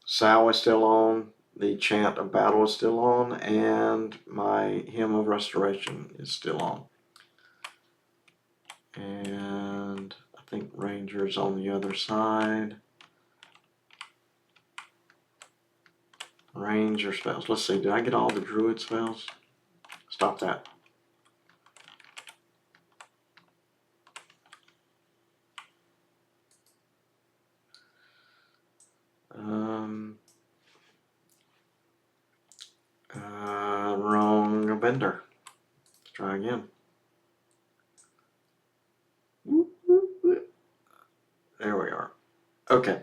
Sal is still on, the Chant of Battle is still on, and my Hymn of Restoration is still on. And I think Ranger's on the other side. Ranger spells. Let's see, did I get all the Druid spells? Stop that. Wrong vendor. Let's try again. There we are. Okay.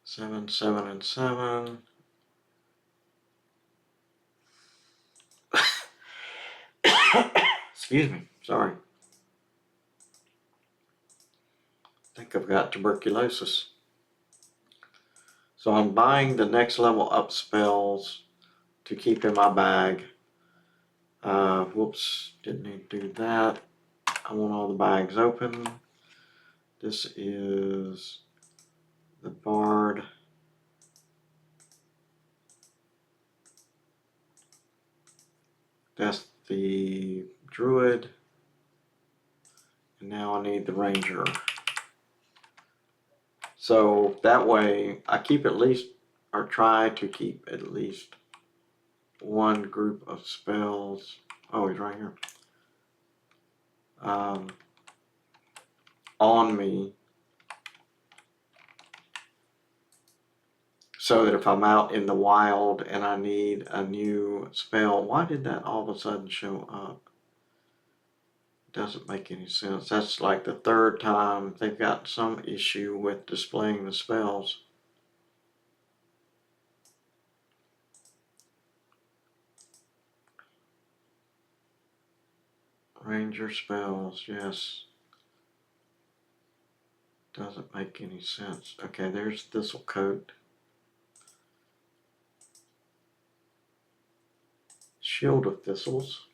7, 7, and 7. Excuse me. Sorry. I think I've got tuberculosis. So I'm buying the next level up spells to keep in my bag. Whoops, didn't need to do that. I want all the bags open. This is the Bard. That's the Druid. And now I need the Ranger. So that way I keep at least, or try to keep at least one group of spells. Oh, he's right here. On me. so that if I'm out in the wild and I need a new spell, why did that all of a sudden show up? Doesn't make any sense. That's like the third time they've got some issue with displaying the spells. Ranger spells, yes. Doesn't make any sense. Okay, there's Thistlecoat. Shield of Thistles.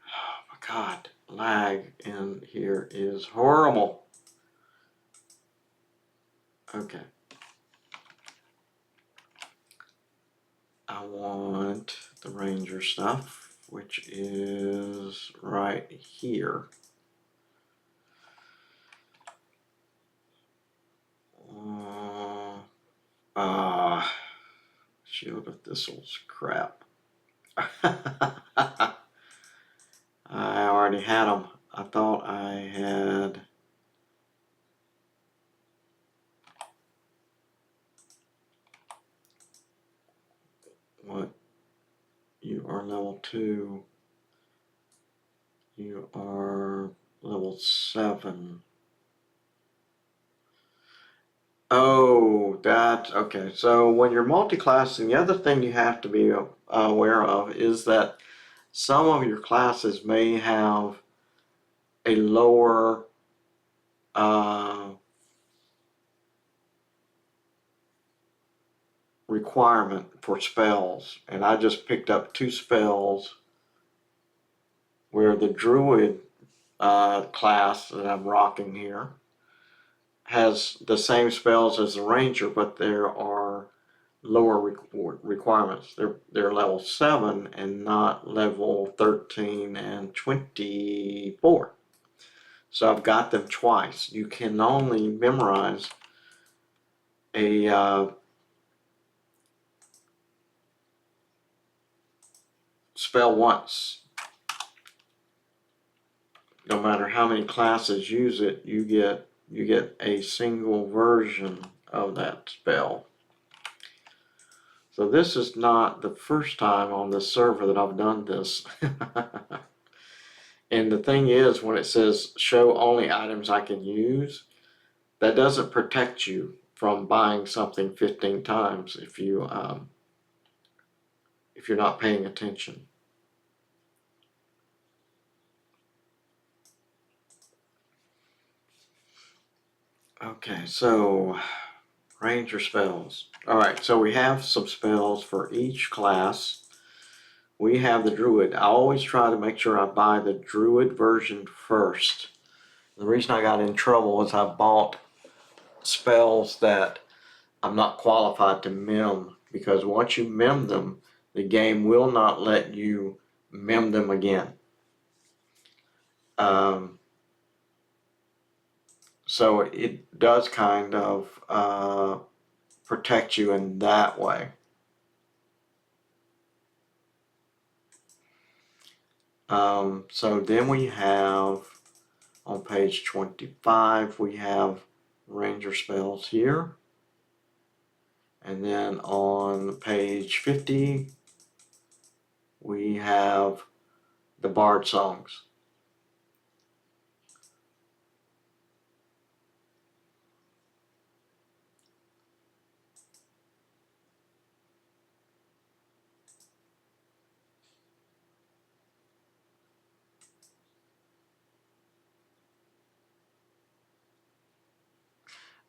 Oh my god, lag in here is horrible. Okay. I want the Ranger stuff, which is right here. Shield of Thistles, crap. I already had them. I thought I had. What? You are level 2. You are level 7. Oh, that's okay. So when you're multi-classing, the other thing you have to be aware of is that some of your classes may have a lower requirement for spells. And I just picked up 2 spells where the Druid class that I'm rocking here has the same spells as the Ranger, but there are lower requirements. They're level 7 and not level 13 and 24. So I've got them twice. You can only memorize a spell once. No matter how many classes use it, you get a single version of that spell. So this is not the first time on this server that I've done this. And the thing is, when it says show only items I can use, that doesn't protect you from buying something 15 times if you're not paying attention. Okay, so Ranger spells. Alright, so we have some spells for each class. We have the Druid. I always try to make sure I buy the Druid version first. The reason I got in trouble is I bought spells that I'm not qualified to mem, because once you mem them, the game will not let you mem them again. So it does kind of protect you in that way. So then we have, on page 25, we have Ranger spells here. And then on page 50, we have the Bard songs.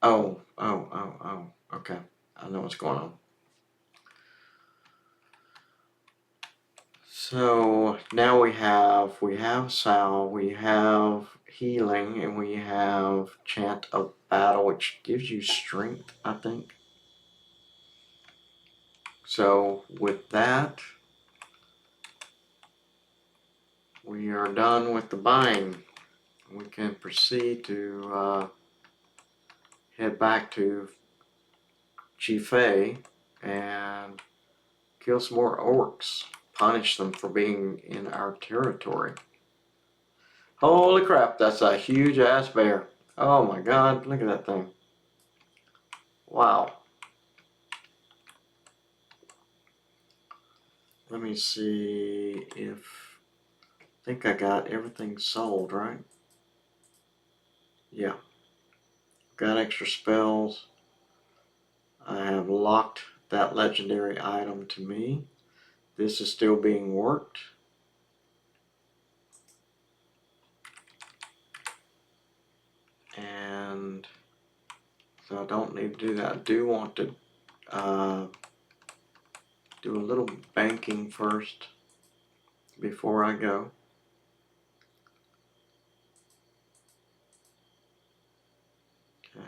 Oh, okay. I know what's going on. So now we have Sal, we have healing, and we have Chant of Battle, which gives you strength, I think. So with that, we are done with the buying. We can proceed to head back to Chifei and kill some more orcs. Punish them for being in our territory. Holy crap, that's a huge ass bear. Oh my god, look at that thing. Wow. Let me see if, I think I got everything sold, right? Yeah. Got extra spells. I have locked that legendary item to me. This is still being worked. And so I don't need to do that. I do want to do a little banking first before I go. Okay.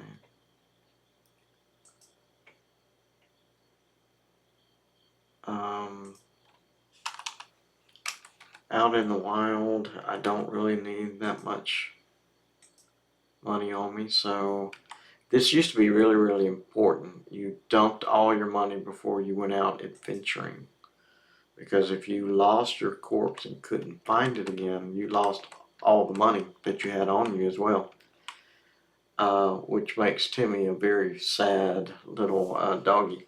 Out in the wild, I don't really need that much money on me, so this used to be really, really important. You dumped all your money before you went out adventuring, because if you lost your corpse and couldn't find it again, you lost all the money that you had on you as well, which makes Timmy a very sad little doggy.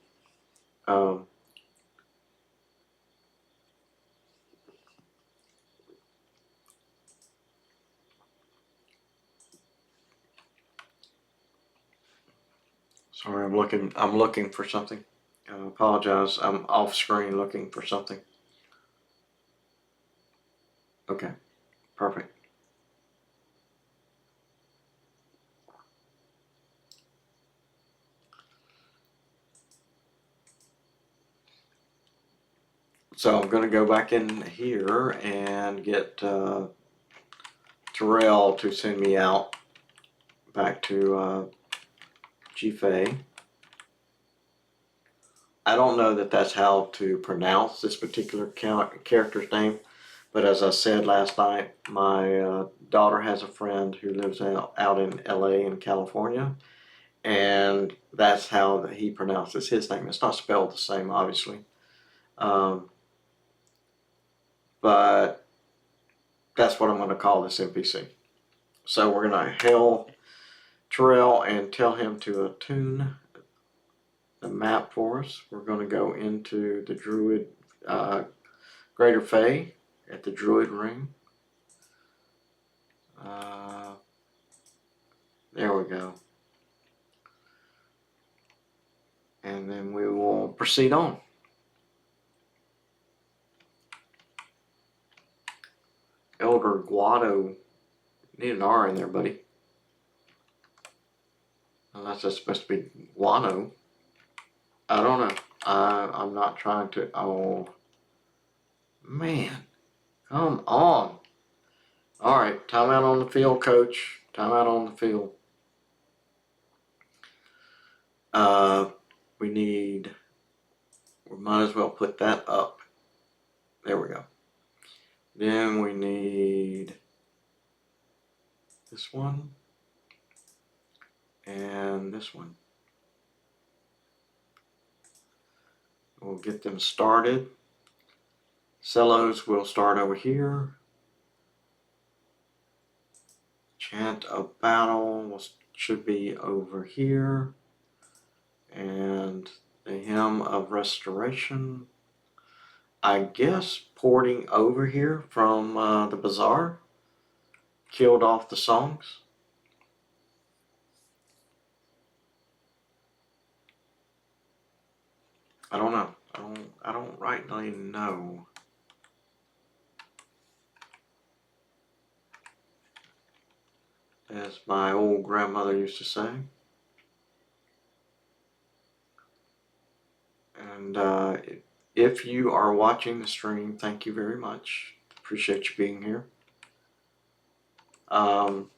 Sorry, I'm looking for something. I apologize. I'm off screen looking for something. Okay, perfect. So I'm going to go back in here and get Terrell to send me out back to G-Fay. I don't know that that's how to pronounce this particular character's name, but as I said last night, my daughter has a friend who lives out in LA in California, and that's how he pronounces his name. It's not spelled the same, obviously, but that's what I'm going to call this NPC. So we're going to hail Terrell and tell him to attune the map for us. We're going to go into the Druid Greater Fey at the Druid Ring. There we go. And then we will proceed on. Elder Guado. Need an R in there, buddy. Unless that's supposed to be guano. I don't know. I'm not trying to. Oh, man. Come on. All right. Timeout on the field, coach. Timeout on the field. We might as well put that up. There we go. Then we need this one and this one. We'll get them started. Cellos will start over here. Chant of Battle should be over here. And the Hymn of Restoration, I guess porting over here from the Bazaar killed off the songs. I don't know. I don't rightly know. As my old grandmother used to say. And if you are watching the stream, thank you very much. Appreciate you being here. I'm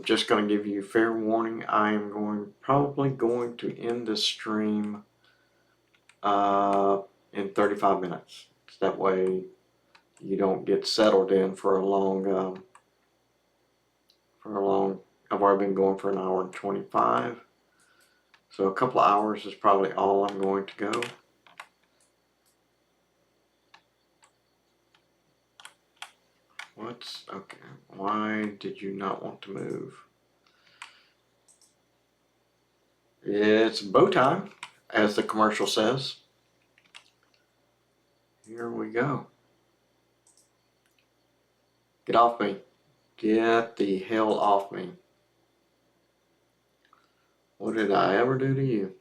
just going to give you fair warning. I am probably going to end this stream in 35 minutes. So that way you don't get settled in for a long. I've already been going for an hour and 25. So a couple of hours is probably all I'm going to go. Okay? Why did you not want to move? It's bow time, as the commercial says. Here we go. Get off me. Get the hell off me. What did I ever do to you?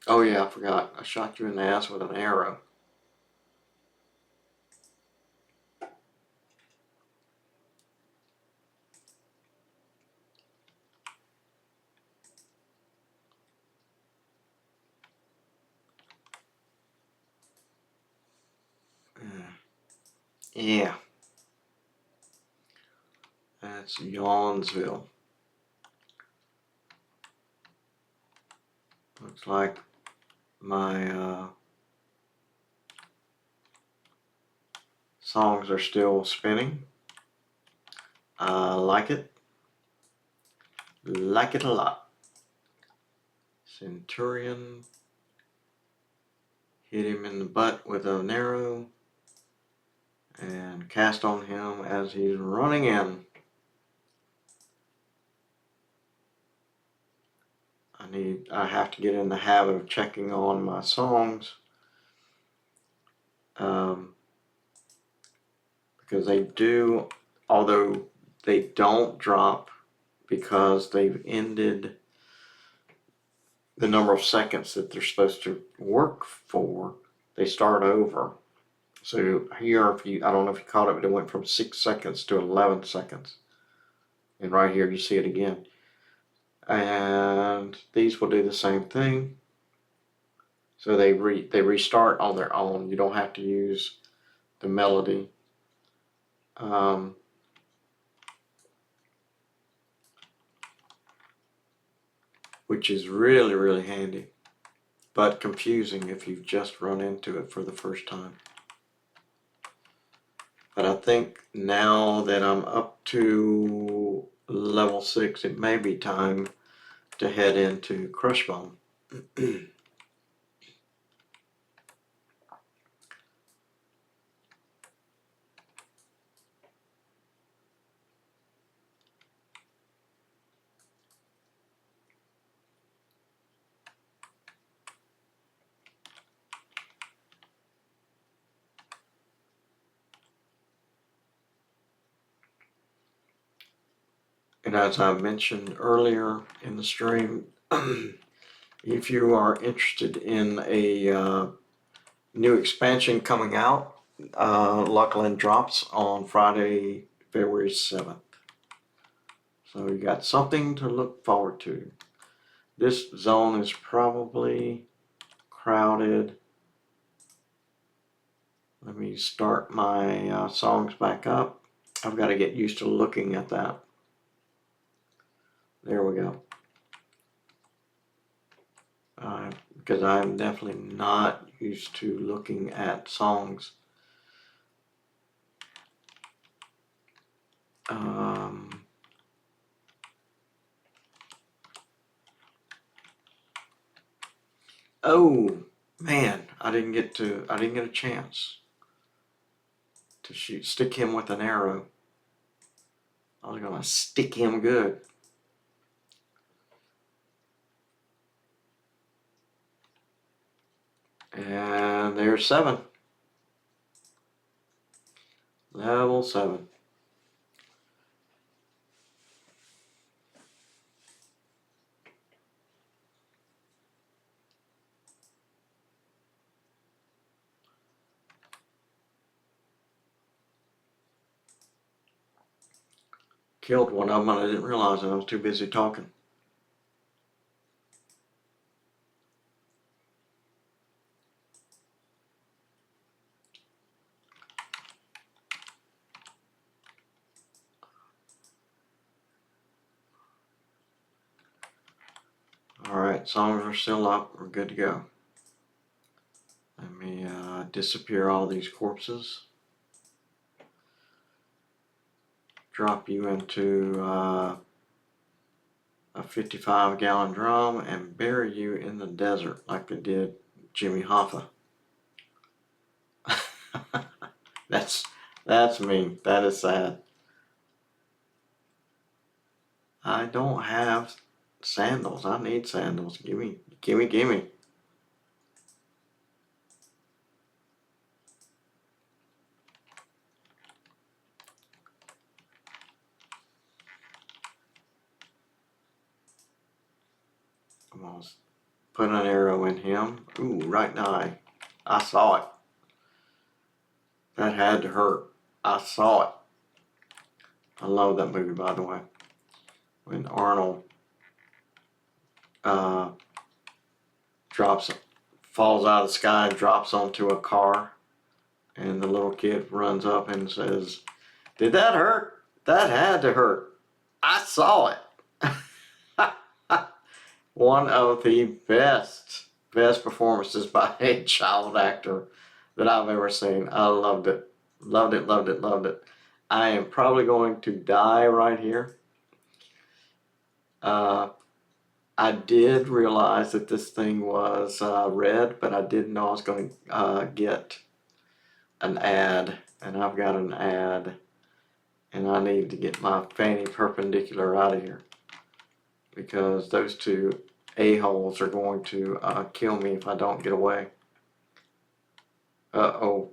Oh yeah, I forgot. I shot you in the ass with an arrow. Yeah. That's Yawnsville. Looks like my songs are still spinning. I like it. Like it a lot. Centurion. Hit him in the butt with an arrow. And cast on him as he's running in. I have to get in the habit of checking on my songs. Because they do, although they don't drop because they've ended the number of seconds that they're supposed to work for, they start over. So here, I don't know if you caught it, but it went from 6 seconds to 11 seconds. And right here, you see it again. And these will do the same thing. So they restart on their own. You don't have to use the melody. Which is really, really handy, but confusing if you've just run into it for the first time. But I think now that I'm up to level 6, it may be time to head into Crushbone. And as I mentioned earlier in the stream, if you are interested in a new expansion coming out, Luckland drops on Friday, February 7th. So you got something to look forward to. This zone is probably crowded. Let me start my songs back up. I've got to get used to looking at that. There we go. Because I'm definitely not used to looking at songs. Oh man, I didn't get a chance to stick him with an arrow. I was gonna stick him good. And there's 7. Level 7. Killed one of them and I didn't realize it. I was too busy talking. Alright, songs are still up. We're good to go. Let me disappear all these corpses. Drop you into a 55-gallon drum and bury you in the desert like they did Jimmy Hoffa. That's me. That is sad. I don't have Sandals. I need sandals. Gimme, gimme, gimme. Come on. Put an arrow in him. Ooh, right in the eye. I saw it. That had to hurt. I saw it. I love that movie, by the way. When Arnold falls out of the sky and drops onto a car, and the little kid runs up and says, "Did that hurt? That had to hurt. I saw it." One of the best performances by a child actor that I've ever seen. I loved it. Loved it, loved it, loved it. I am probably going to die right here. I did realize that this thing was red, but I didn't know I was going to get an ad, and I've got an ad, and I need to get my fanny perpendicular out of here because those two a-holes are going to kill me if I don't get away. Uh-oh.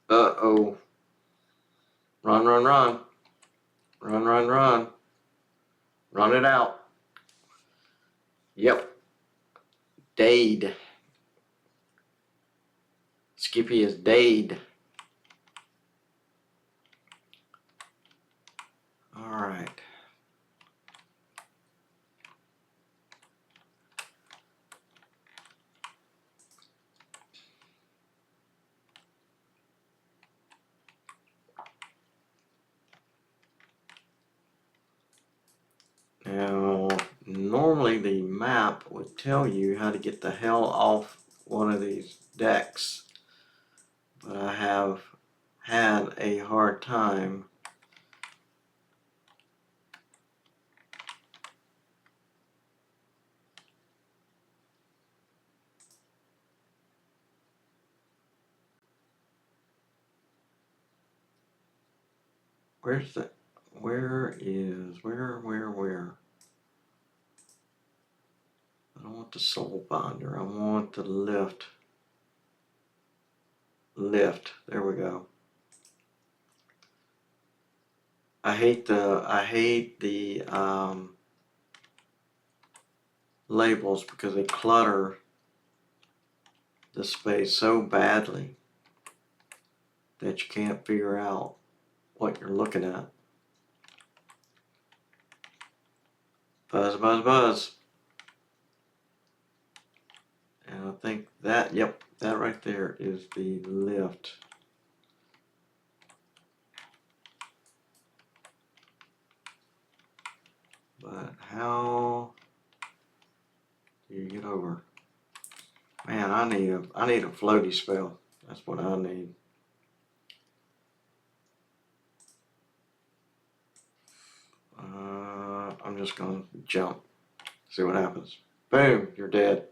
Uh-oh. Run, run, run. Run, run, run. Run it out. Yep. Dade. Skippy is Dade. All right. Now, normally the map would tell you how to get the hell off one of these decks, but I have had a hard time where's the where I don't want the soul binder, I want the lift. There we go. I hate the labels because they clutter the space so badly that you can't figure out what you're looking at. Buzz, buzz, buzz. And I think that, yep, that right there is the lift. But how do you get over? Man, I need a floaty spell. That's what I need. I'm just gonna jump. See what happens. Boom, you're dead.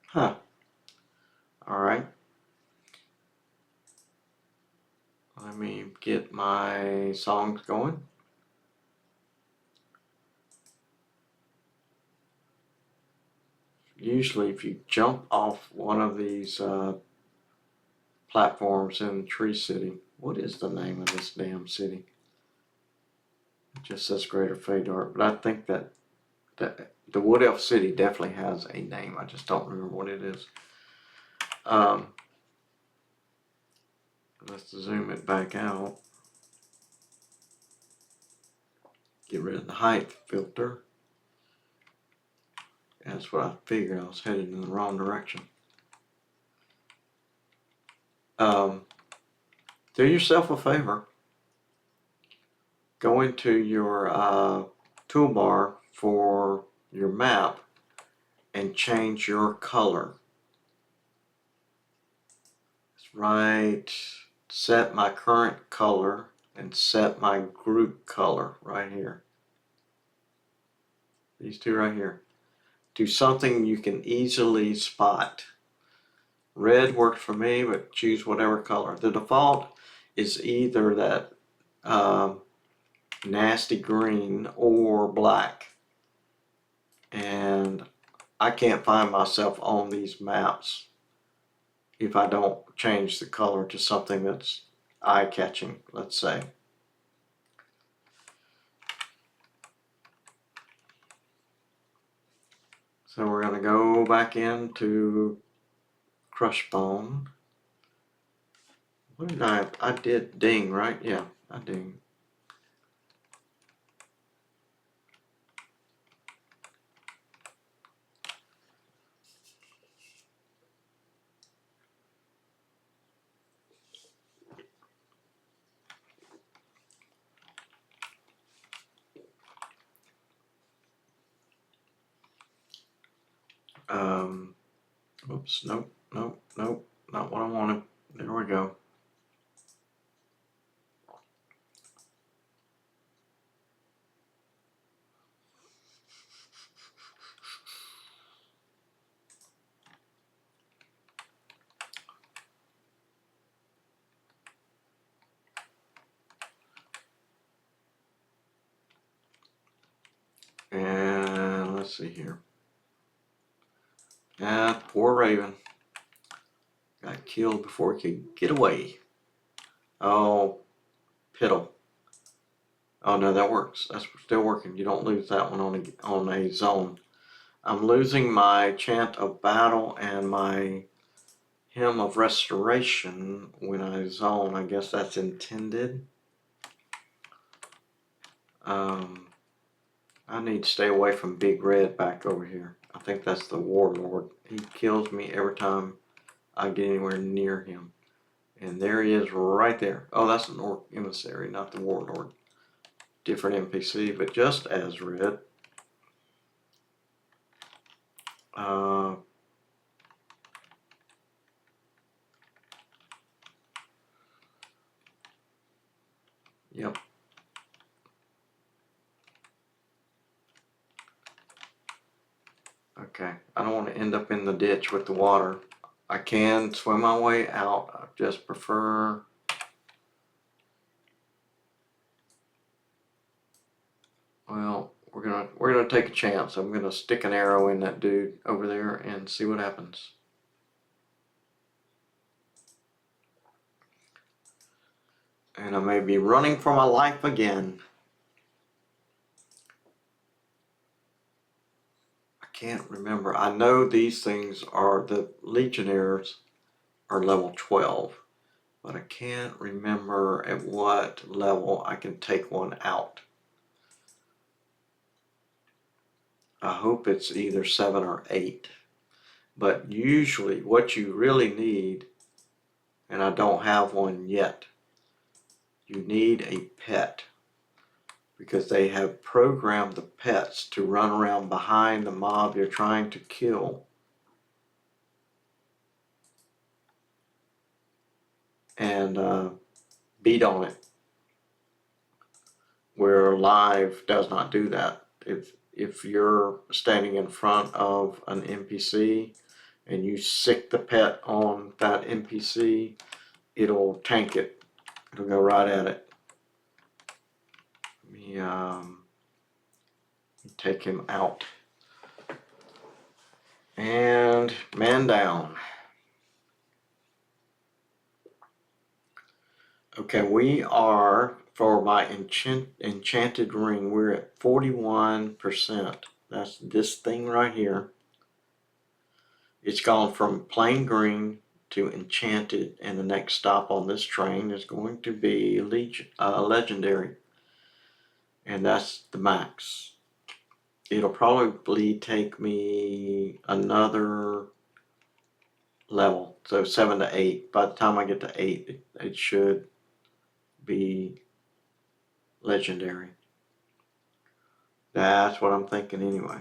Huh. Alright. Let me get my songs going. Usually if you jump off one of these platforms in Tree City, what is the name of this damn city? It just says Greater Fadar, but I think that the Wood Elf City definitely has a name. I just don't remember what it is. Let's zoom it back out. Get rid of the height filter. That's what I figured. I was headed in the wrong direction. Do yourself a favor. Go into your toolbar for your map and change your color. That's right. Set my current color and set my group color right here. These two right here. Do something you can easily spot. Red worked for me, but choose whatever color. The default is either that nasty green or black. And I can't find myself on these maps if I don't change the color to something that's eye-catching, let's say. So we're going to go back into Crushbone. What did I did ding, right? Yeah, I ding. Oops, nope, nope, nope, not what I wanted. There we go. And let's see here. Ah, poor Raven. Got killed before he could get away. Oh, piddle. Oh no, that works. That's still working. You don't lose that one on a zone. I'm losing my Chant of Battle and my Hymn of Restoration when I zone. I guess that's intended. I need to stay away from Big Red back over here. I think that's the Warlord. He kills me every time I get anywhere near him. And there he is right there. Oh, that's an Orc Emissary, not the Warlord. Different NPC, but just as red. Yep. Okay. I don't want to end up in the ditch with the water. I can swim my way out. I just prefer... Well, we're gonna take a chance. I'm gonna stick an arrow in that dude over there and see what happens. And I may be running for my life again. I can't remember. I know these things are, the Legionnaires are level 12, but I can't remember at what level I can take one out. I hope it's either 7 or 8. But usually what you really need, and I don't have one yet, you need a pet. Because they have programmed the pets to run around behind the mob you're trying to kill. And beat on it. Where live does not do that. If you're standing in front of an NPC and you sick the pet on that NPC, it'll tank it. It'll go right at it. Let me take him out. And man down. Okay, we are, for my enchanted ring, we're at 41%. That's this thing right here. It's gone from plain green to enchanted, and the next stop on this train is going to be legendary. And that's the max. It'll probably take me another level, so 7 to 8. By the time I get to 8, it should be legendary. That's what I'm thinking anyway.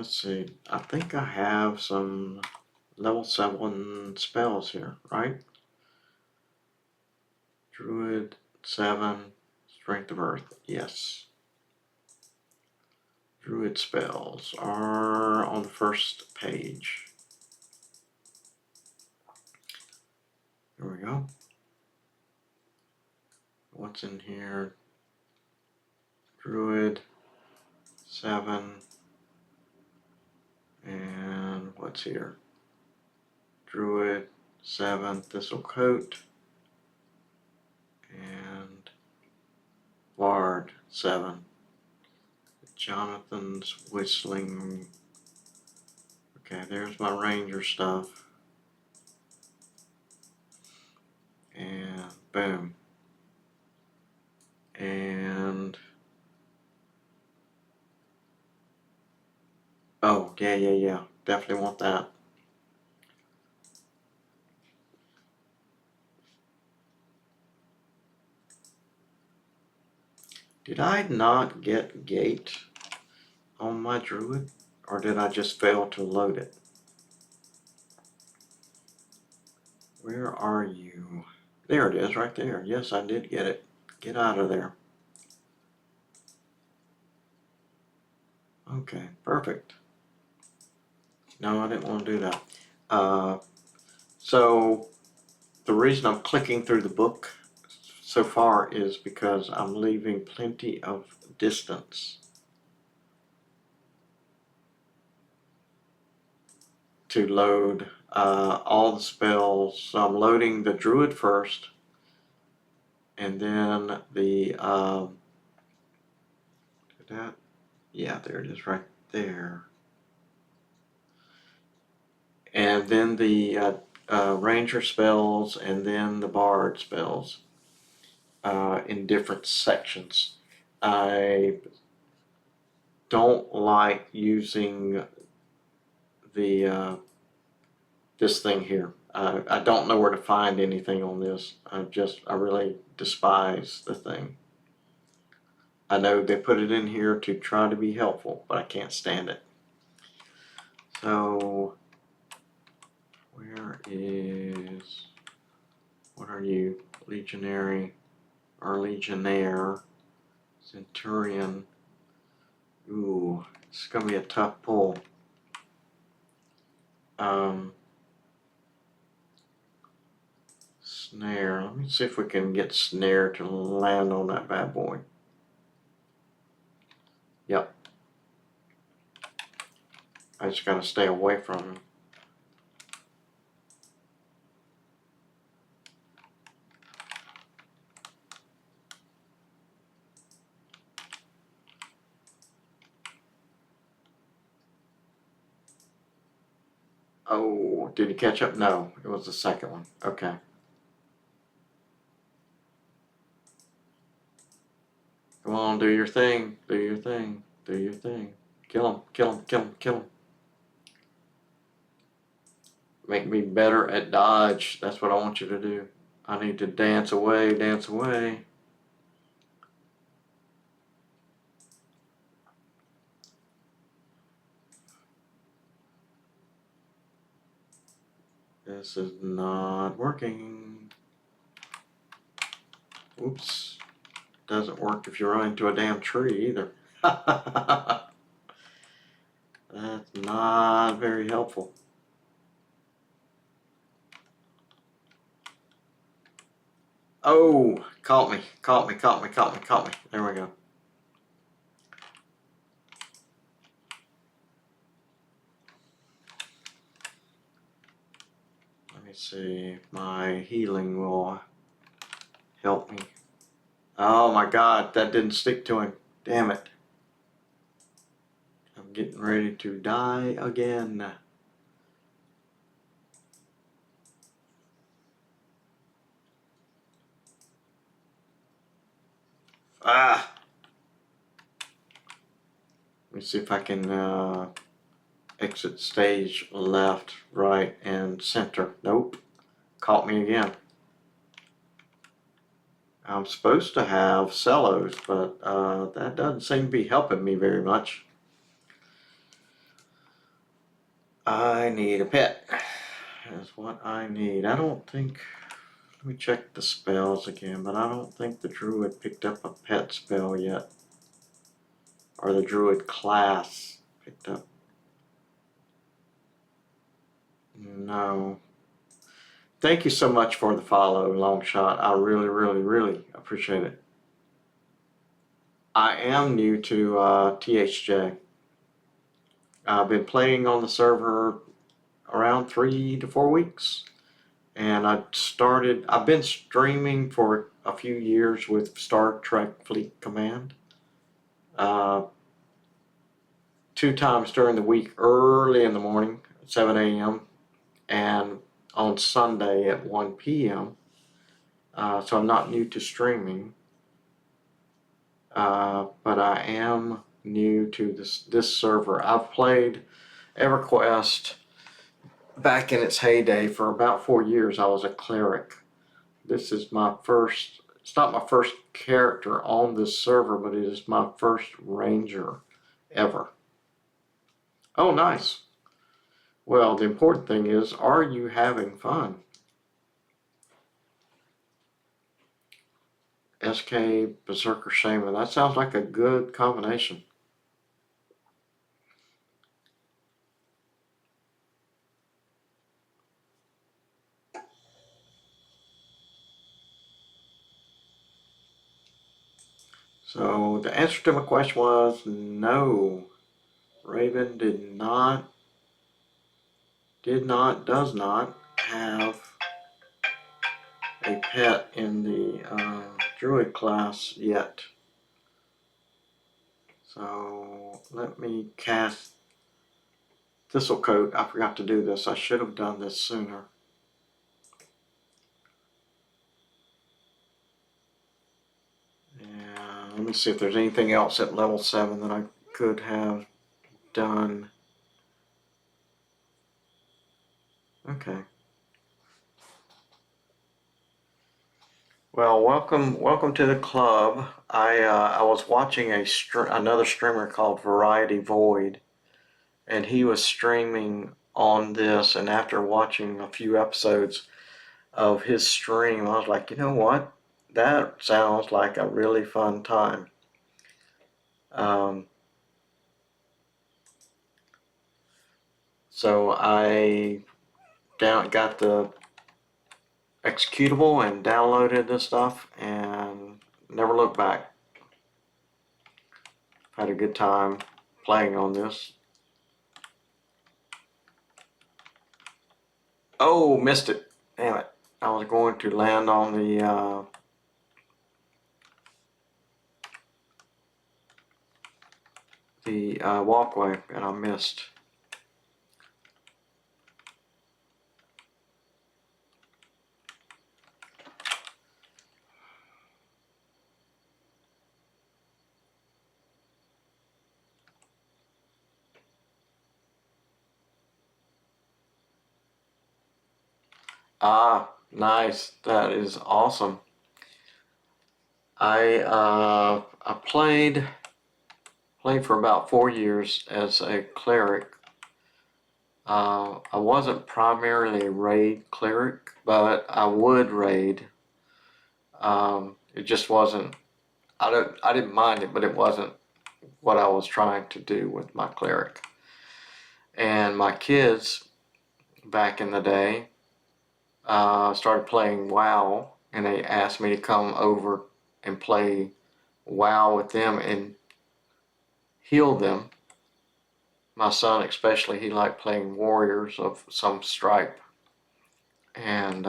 let's see. I think I have some level 7 spells here, right? Druid 7, Strength of Earth. Yes. Druid spells are on the first page. Here we go. What's in here? Druid 7. And what's here? Druid 7, Thistlecoat. And Bard 7. Jonathan's Whistling. Okay, there's my Ranger stuff. And boom. And oh, yeah. Definitely want that. Did I not get Gate on my Druid? Or did I just fail to load it? Where are you? There it is, right there. Yes, I did get it. Get out of there. Okay, perfect. No, I didn't want to do that. So the reason I'm clicking through the book so far is because I'm leaving plenty of distance to load all the spells. So I'm loading the Druid first, and then the there it is right there, and then the Ranger spells, and then the Bard spells in different sections. I don't like using the this thing here. I don't know where to find anything on this. I really despise the thing. I know they put it in here to try to be helpful, but I can't stand it. So, what are you? Legionary, or Legionnaire, Centurion. Ooh, it's gonna be a tough pull. Snare. Let me see if we can get Snare to land on that bad boy. Yep. I just gotta stay away from him. Oh, did he catch up? No, it was the second one. Okay. Come on, do your thing. Do your thing. Do your thing. Kill him. Kill him. Kill him. Kill him. Make me better at dodge. That's what I want you to do. I need to dance away. Dance away. This is not working. Oops. Doesn't work if you run into a damn tree either. That's not very helpful. Oh, caught me. Caught me. Caught me. Caught me. Caught me. There we go. Let me see if my healing will help me. Oh my God, that didn't stick to him. Damn it. I'm getting ready to die again. Ah! Let me see if I can exit stage left, right, and center. Nope. Caught me again. I'm supposed to have cellos, but that doesn't seem to be helping me very much. I need a pet. That's what I need. I don't think, let me check the spells again, but I don't think the Druid picked up a pet spell yet. Or the Druid class picked up. No. Thank you so much for the follow, Longshot. I really, really, really appreciate it. I am new to THJ. I've been playing on the server around 3 to 4 weeks. And I've been streaming for a few years with Star Trek Fleet Command. 2 times during the week, early in the morning, 7 a.m. and on Sunday at 1 p.m. So I'm not new to streaming, but I am new to this server. I've played Everquest back in its heyday for about 4 years. I was a cleric. This is my first, it's not my first character on this server, but it is my first ranger ever. Oh, nice. Well, the important thing is, are you having fun? SK, Berserker, Shaman. That sounds like a good combination. So the answer to my question was no. Raven does not have a pet in the Druid class yet. So let me cast Thistlecoat. I forgot to do this. I should have done this sooner. And let me see if there's anything else at level 7 that I could have done. Okay. Well, welcome to the club. I was watching another streamer called Variety Void, and he was streaming on this. And after watching a few episodes of his stream, I was like, you know what? That sounds like a really fun time. So I got the executable and downloaded this stuff and never looked back. Had a good time playing on this. Oh, missed it. Damn it. I was going to land on the walkway and I missed. Ah, nice. That is awesome. I played for about 4 years as a cleric. I wasn't primarily a raid cleric, but I would raid. It just wasn't. I didn't mind it, but it wasn't what I was trying to do with my cleric. And my kids back in the day started playing WoW, and they asked me to come over and play WoW with them and heal them. My son especially, he liked playing warriors of some stripe. And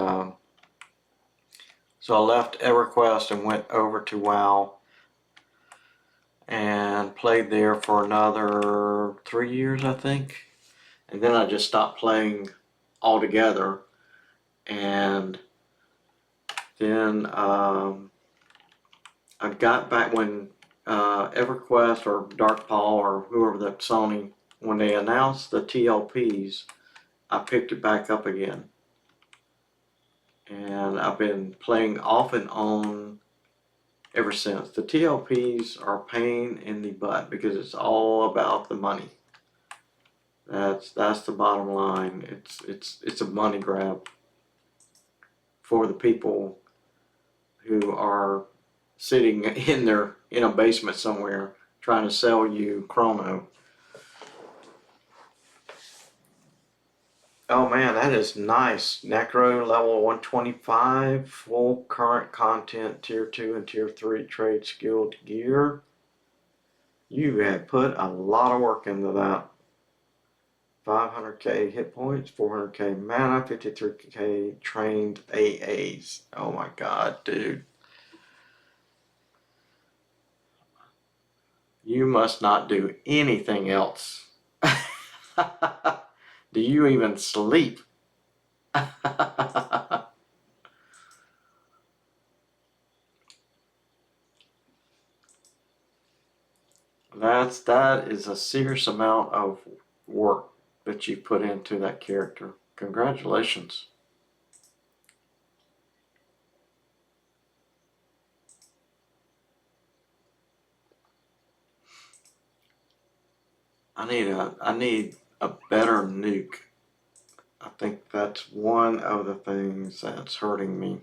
so I left Everquest and went over to WoW and played there for another 3 years, I think. And then I just stopped playing altogether. And then I got back when Everquest or Darkpaw or whoever that Sony, when they announced the TLPs, I picked it back up again. And I've been playing off and on ever since. The TLPs are a pain in the butt because it's all about the money. That's the bottom line. It's a money grab for the people who are sitting in a basement somewhere trying to sell you chrono. Oh man, that is nice. Necro level 125, full current content, tier 2 and tier 3 trade skilled gear. You have put a lot of work into that. 500k hit points, 400k mana, 53k trained AAs. Oh my god, dude. You must not do anything else. Do you even sleep? That is a serious amount of work that you put into that character. Congratulations. I need a better nuke. I think that's one of the things that's hurting me.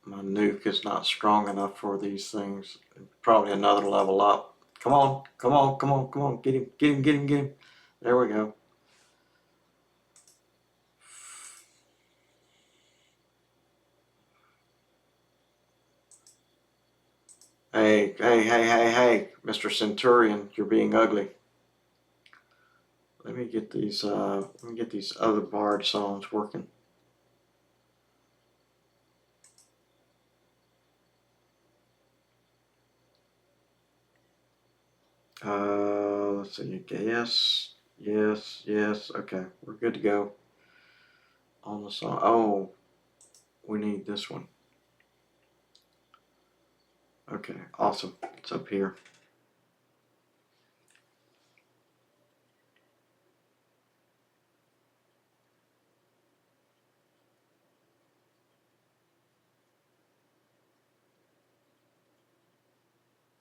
My nuke is not strong enough for these things. Probably another level up. Come on, come on, come on, come on. Get him, get him, get him, get him. There we go. Hey, hey, hey, hey, hey, Mr. Centurion, you're being ugly. Let me get these other bard songs working. Let's see. Yes, yes, yes. Okay, we're good to go on the song. Oh, we need this one. Okay, awesome. It's up here.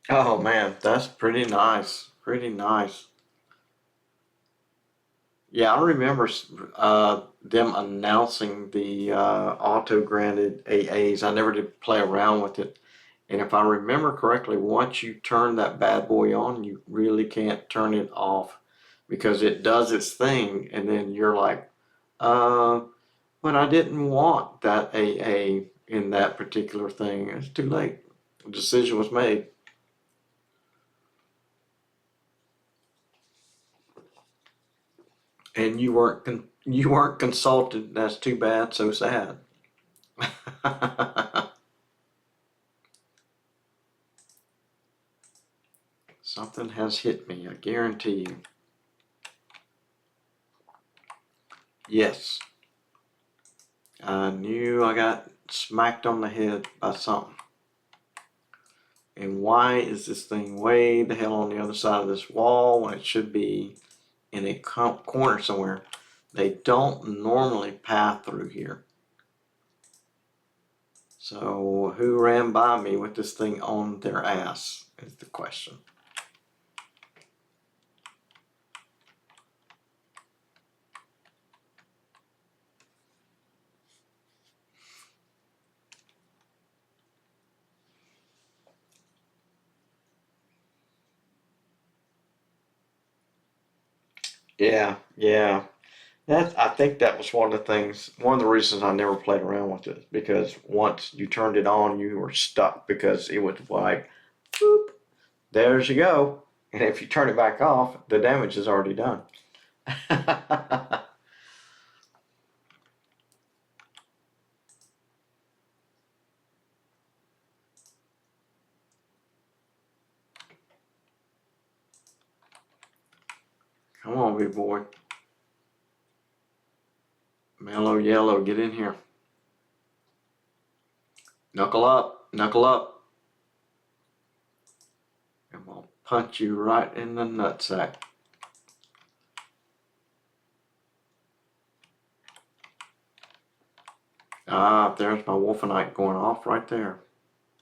Oh man, that's pretty nice. Pretty nice. Yeah, I remember them announcing the auto-granted AAs. I never did play around with it. And if I remember correctly, once you turn that bad boy on, you really can't turn it off because it does its thing. And then you're like, but I didn't want that AA in that particular thing. It's too late. The decision was made. And you weren't consulted. That's too bad. So sad. Something has hit me. I guarantee you. Yes. I knew I got smacked on the head by something. And why is this thing way the hell on the other side of this wall when it should be in a corner somewhere? They don't normally path through here. So who ran by me with this thing on their ass is the question. Yeah, yeah. I think that was one of the things, one of the reasons I never played around with it, because once you turned it on, you were stuck because it was like, boop, there's you go. And if you turn it back off, the damage is already done. Come on, big boy. Mellow yellow, get in here. Knuckle up, knuckle up. And we'll punch you right in the nutsack. Ah, there's my Wolfenite going off right there.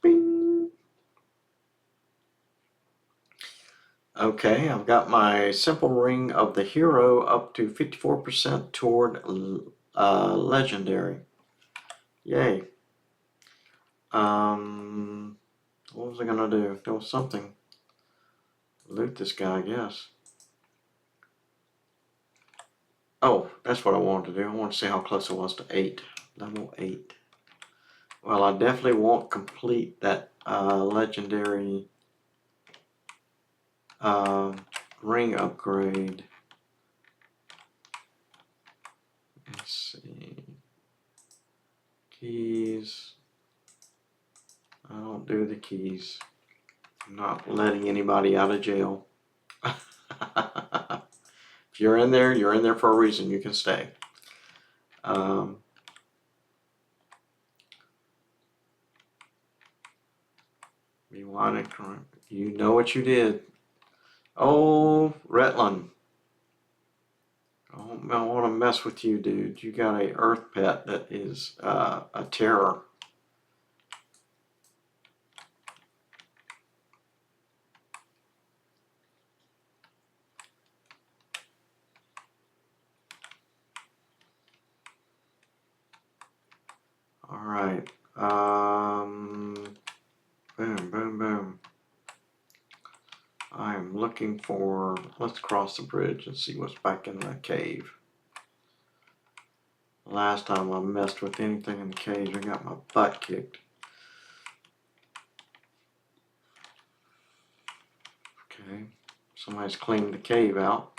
Bing! Okay, I've got my simple ring of the hero up to 54% toward legendary. Yay. What was I gonna do? There was something. Loot this guy, I guess. Oh, that's what I wanted to do. I want to see how close it was to 8. Level 8. Well, I definitely won't complete that legendary ring upgrade. Let's see. Keys. I don't do the keys. I'm not letting anybody out of jail. If you're in there for a reason. You can stay. You want it, you know what you did. Oh, Retland. I don't want to mess with you, dude. You got a earth pet that is a terror. All right. Boom, boom, boom. I am looking for. Let's cross the bridge and see what's back in the cave. Last time I messed with anything in the cave, I got my butt kicked. Okay, somebody's cleaned the cave out.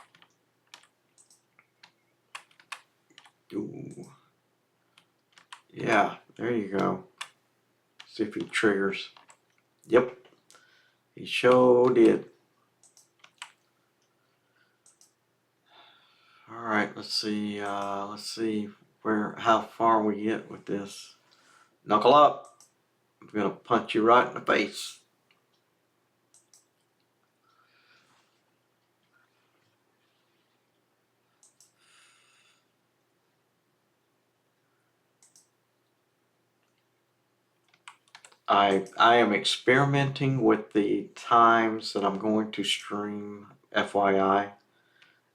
Ooh. Yeah, there you go. See if he triggers. Yep, he sure did. All right, let's see how far we get with this. Knuckle up. I'm gonna punch you right in the face. I am experimenting with the times that I'm going to stream, FYI.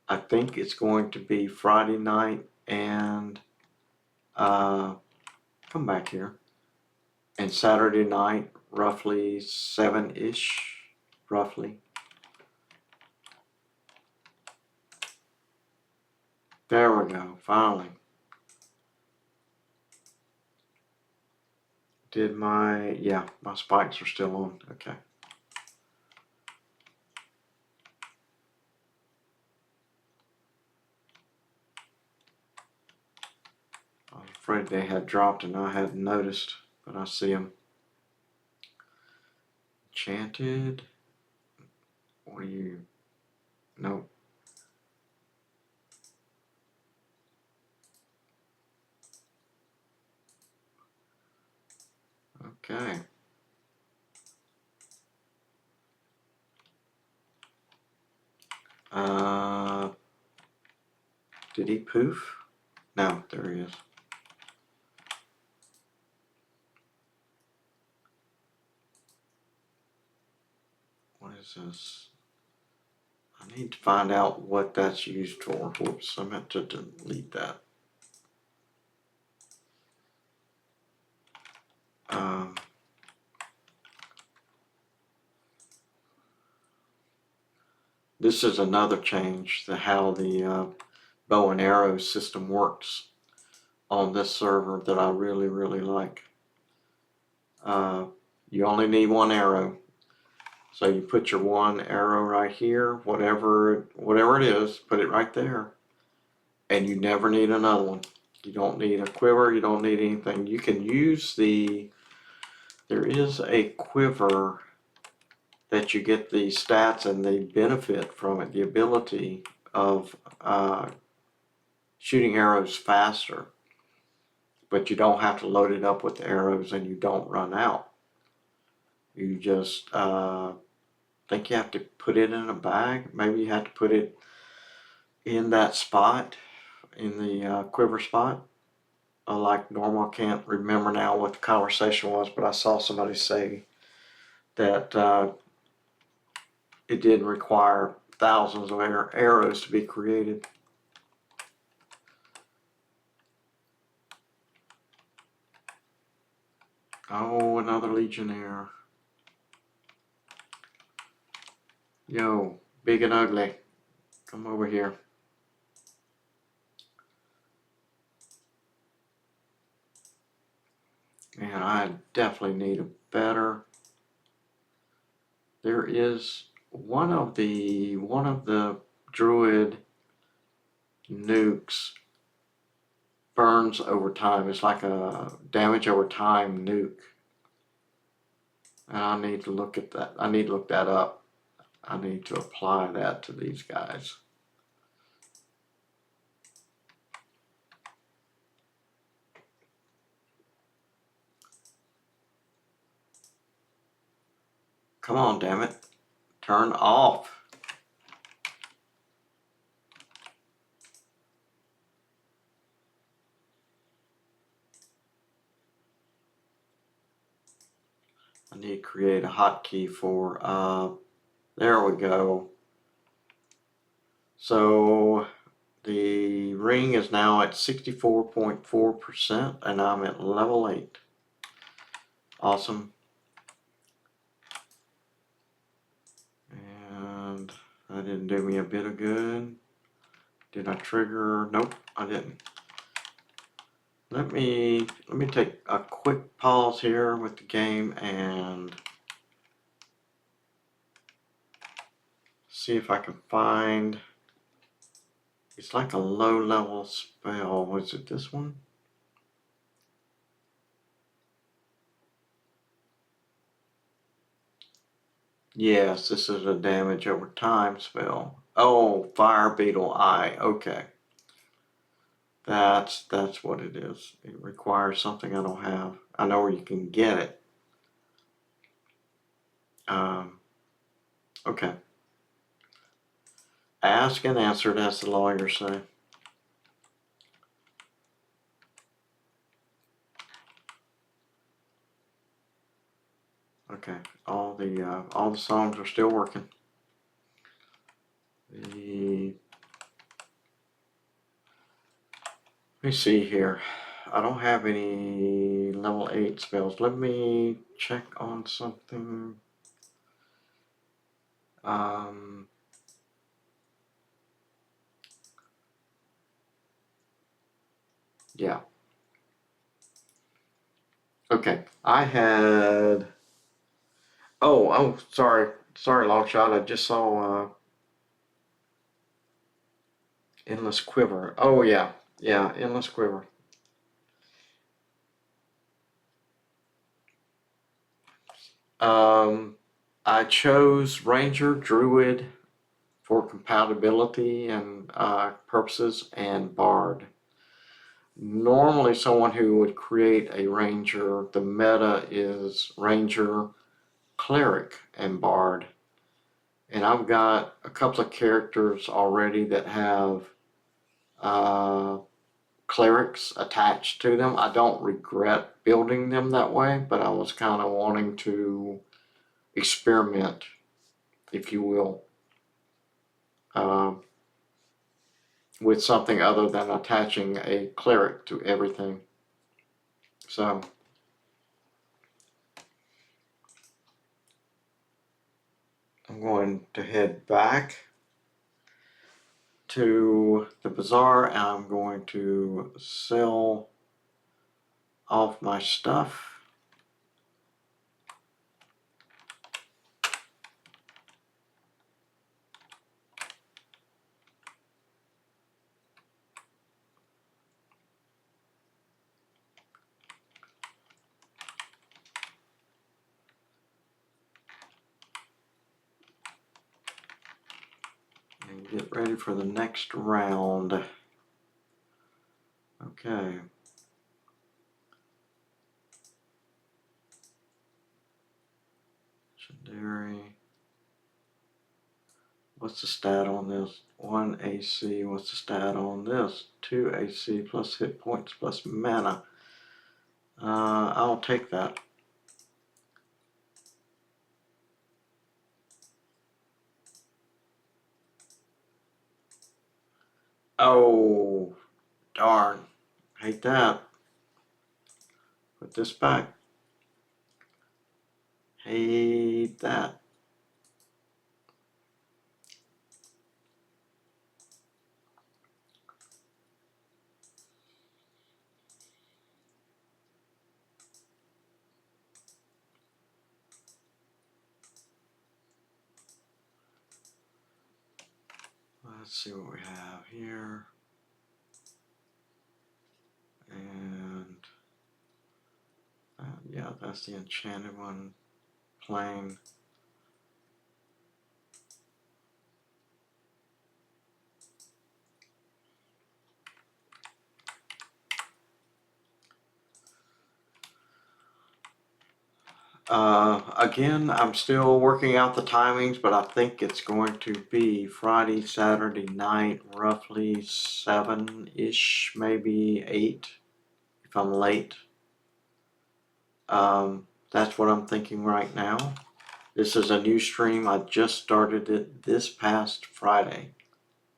I think it's going to be Friday night and come back here. And Saturday night, roughly 7-ish, roughly. There we go, finally. My spikes are still on, okay. I was afraid they had dropped and I hadn't noticed, but I see them. Enchanted. What are you? Nope. Okay. Did he poof? No, there he is. What is this? I need to find out what that's used for. Whoops, I meant to delete that. This is another change to how the bow and arrow system works on this server that I really, really like. You only need one arrow. So you put your one arrow right here, whatever it is, put it right there. And you never need another one. You don't need a quiver, you don't need anything. You can use there is a quiver that you get the stats and the benefit from it, the ability of shooting arrows faster. But you don't have to load it up with arrows and you don't run out. You just think you have to put it in a bag. Maybe you have to put it in that spot, in the quiver spot. Like normal, I can't remember now what the conversation was, but I saw somebody say that it didn't require thousands of arrows to be created. Oh, another Legionnaire. Yo, big and ugly. Come over here. Man, I definitely need a better. There is one of the Druid nukes burns over time. It's like a damage over time nuke. And I need to look at that. I need to look that up. I need to apply that to these guys. Come on, damn it. Turn off. I need to create a hotkey for, there we go. So the ring is now at 64.4% and I'm at level 8. Awesome. And that didn't do me a bit of good. Did I trigger? Nope, I didn't. Let me take a quick pause here with the game and see if I can find. It's like a low level spell. Was it this one? Yes, this is a damage over time spell. Oh, Fire Beetle Eye. Okay. That's what it is. It requires something I don't have. I know where you can get it. Okay. Ask and answered, as the lawyers say. Okay, all the songs are still working. Let me see here. I don't have any level 8 spells. Let me check on something. Yeah. Okay, I had. Oh, sorry, Longshot. I just saw Endless Quiver. Oh yeah, Endless Quiver. I chose Ranger, Druid for compatibility and purposes, and Bard. Normally someone who would create a Ranger, the meta is Ranger, Cleric, and Bard. And I've got a couple of characters already that have clerics attached to them. I don't regret building them that way, but I was kind of wanting to experiment, if you will, with something other than attaching a cleric to everything. So I'm going to head back to the bazaar and I'm going to sell off my stuff. And get ready for the next round. Okay. Legendary. What's the stat on this? 1 AC. What's the stat on this? 2 AC plus hit points plus mana. I'll take that. Oh, darn. Hate that. Put this back. Hate that. Let's see what we have here. And yeah, that's the enchanted one. Plain. Again, I'm still working out the timings, but I think it's going to be Friday, Saturday night, roughly 7-ish, maybe 8, if I'm late. That's what I'm thinking right now. This is a new stream. I just started it this past Friday,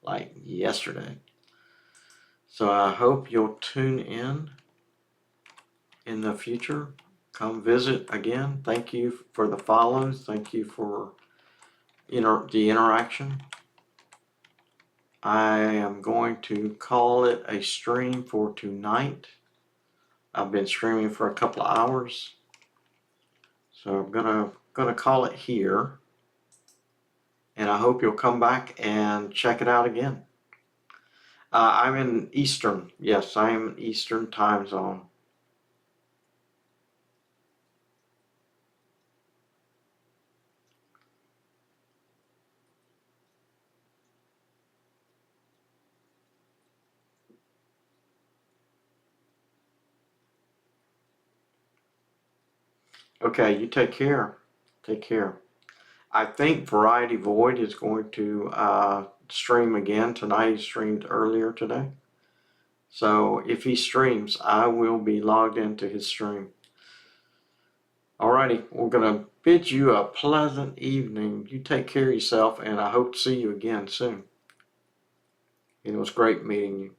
like yesterday. So I hope you'll tune in the future. Come visit again. Thank you for the follows. Thank you for the interaction. I am going to call it a stream for tonight. I've been streaming for a couple of hours, so I'm gonna call it here, and I hope you'll come back and check it out again. I'm in Eastern. Yes, I am in Eastern time zone. Okay, you take care. Take care. I think Variety Void is going to stream again tonight. He streamed earlier today. So if he streams, I will be logged into his stream. Alrighty, we're going to bid you a pleasant evening. You take care of yourself, and I hope to see you again soon. It was great meeting you.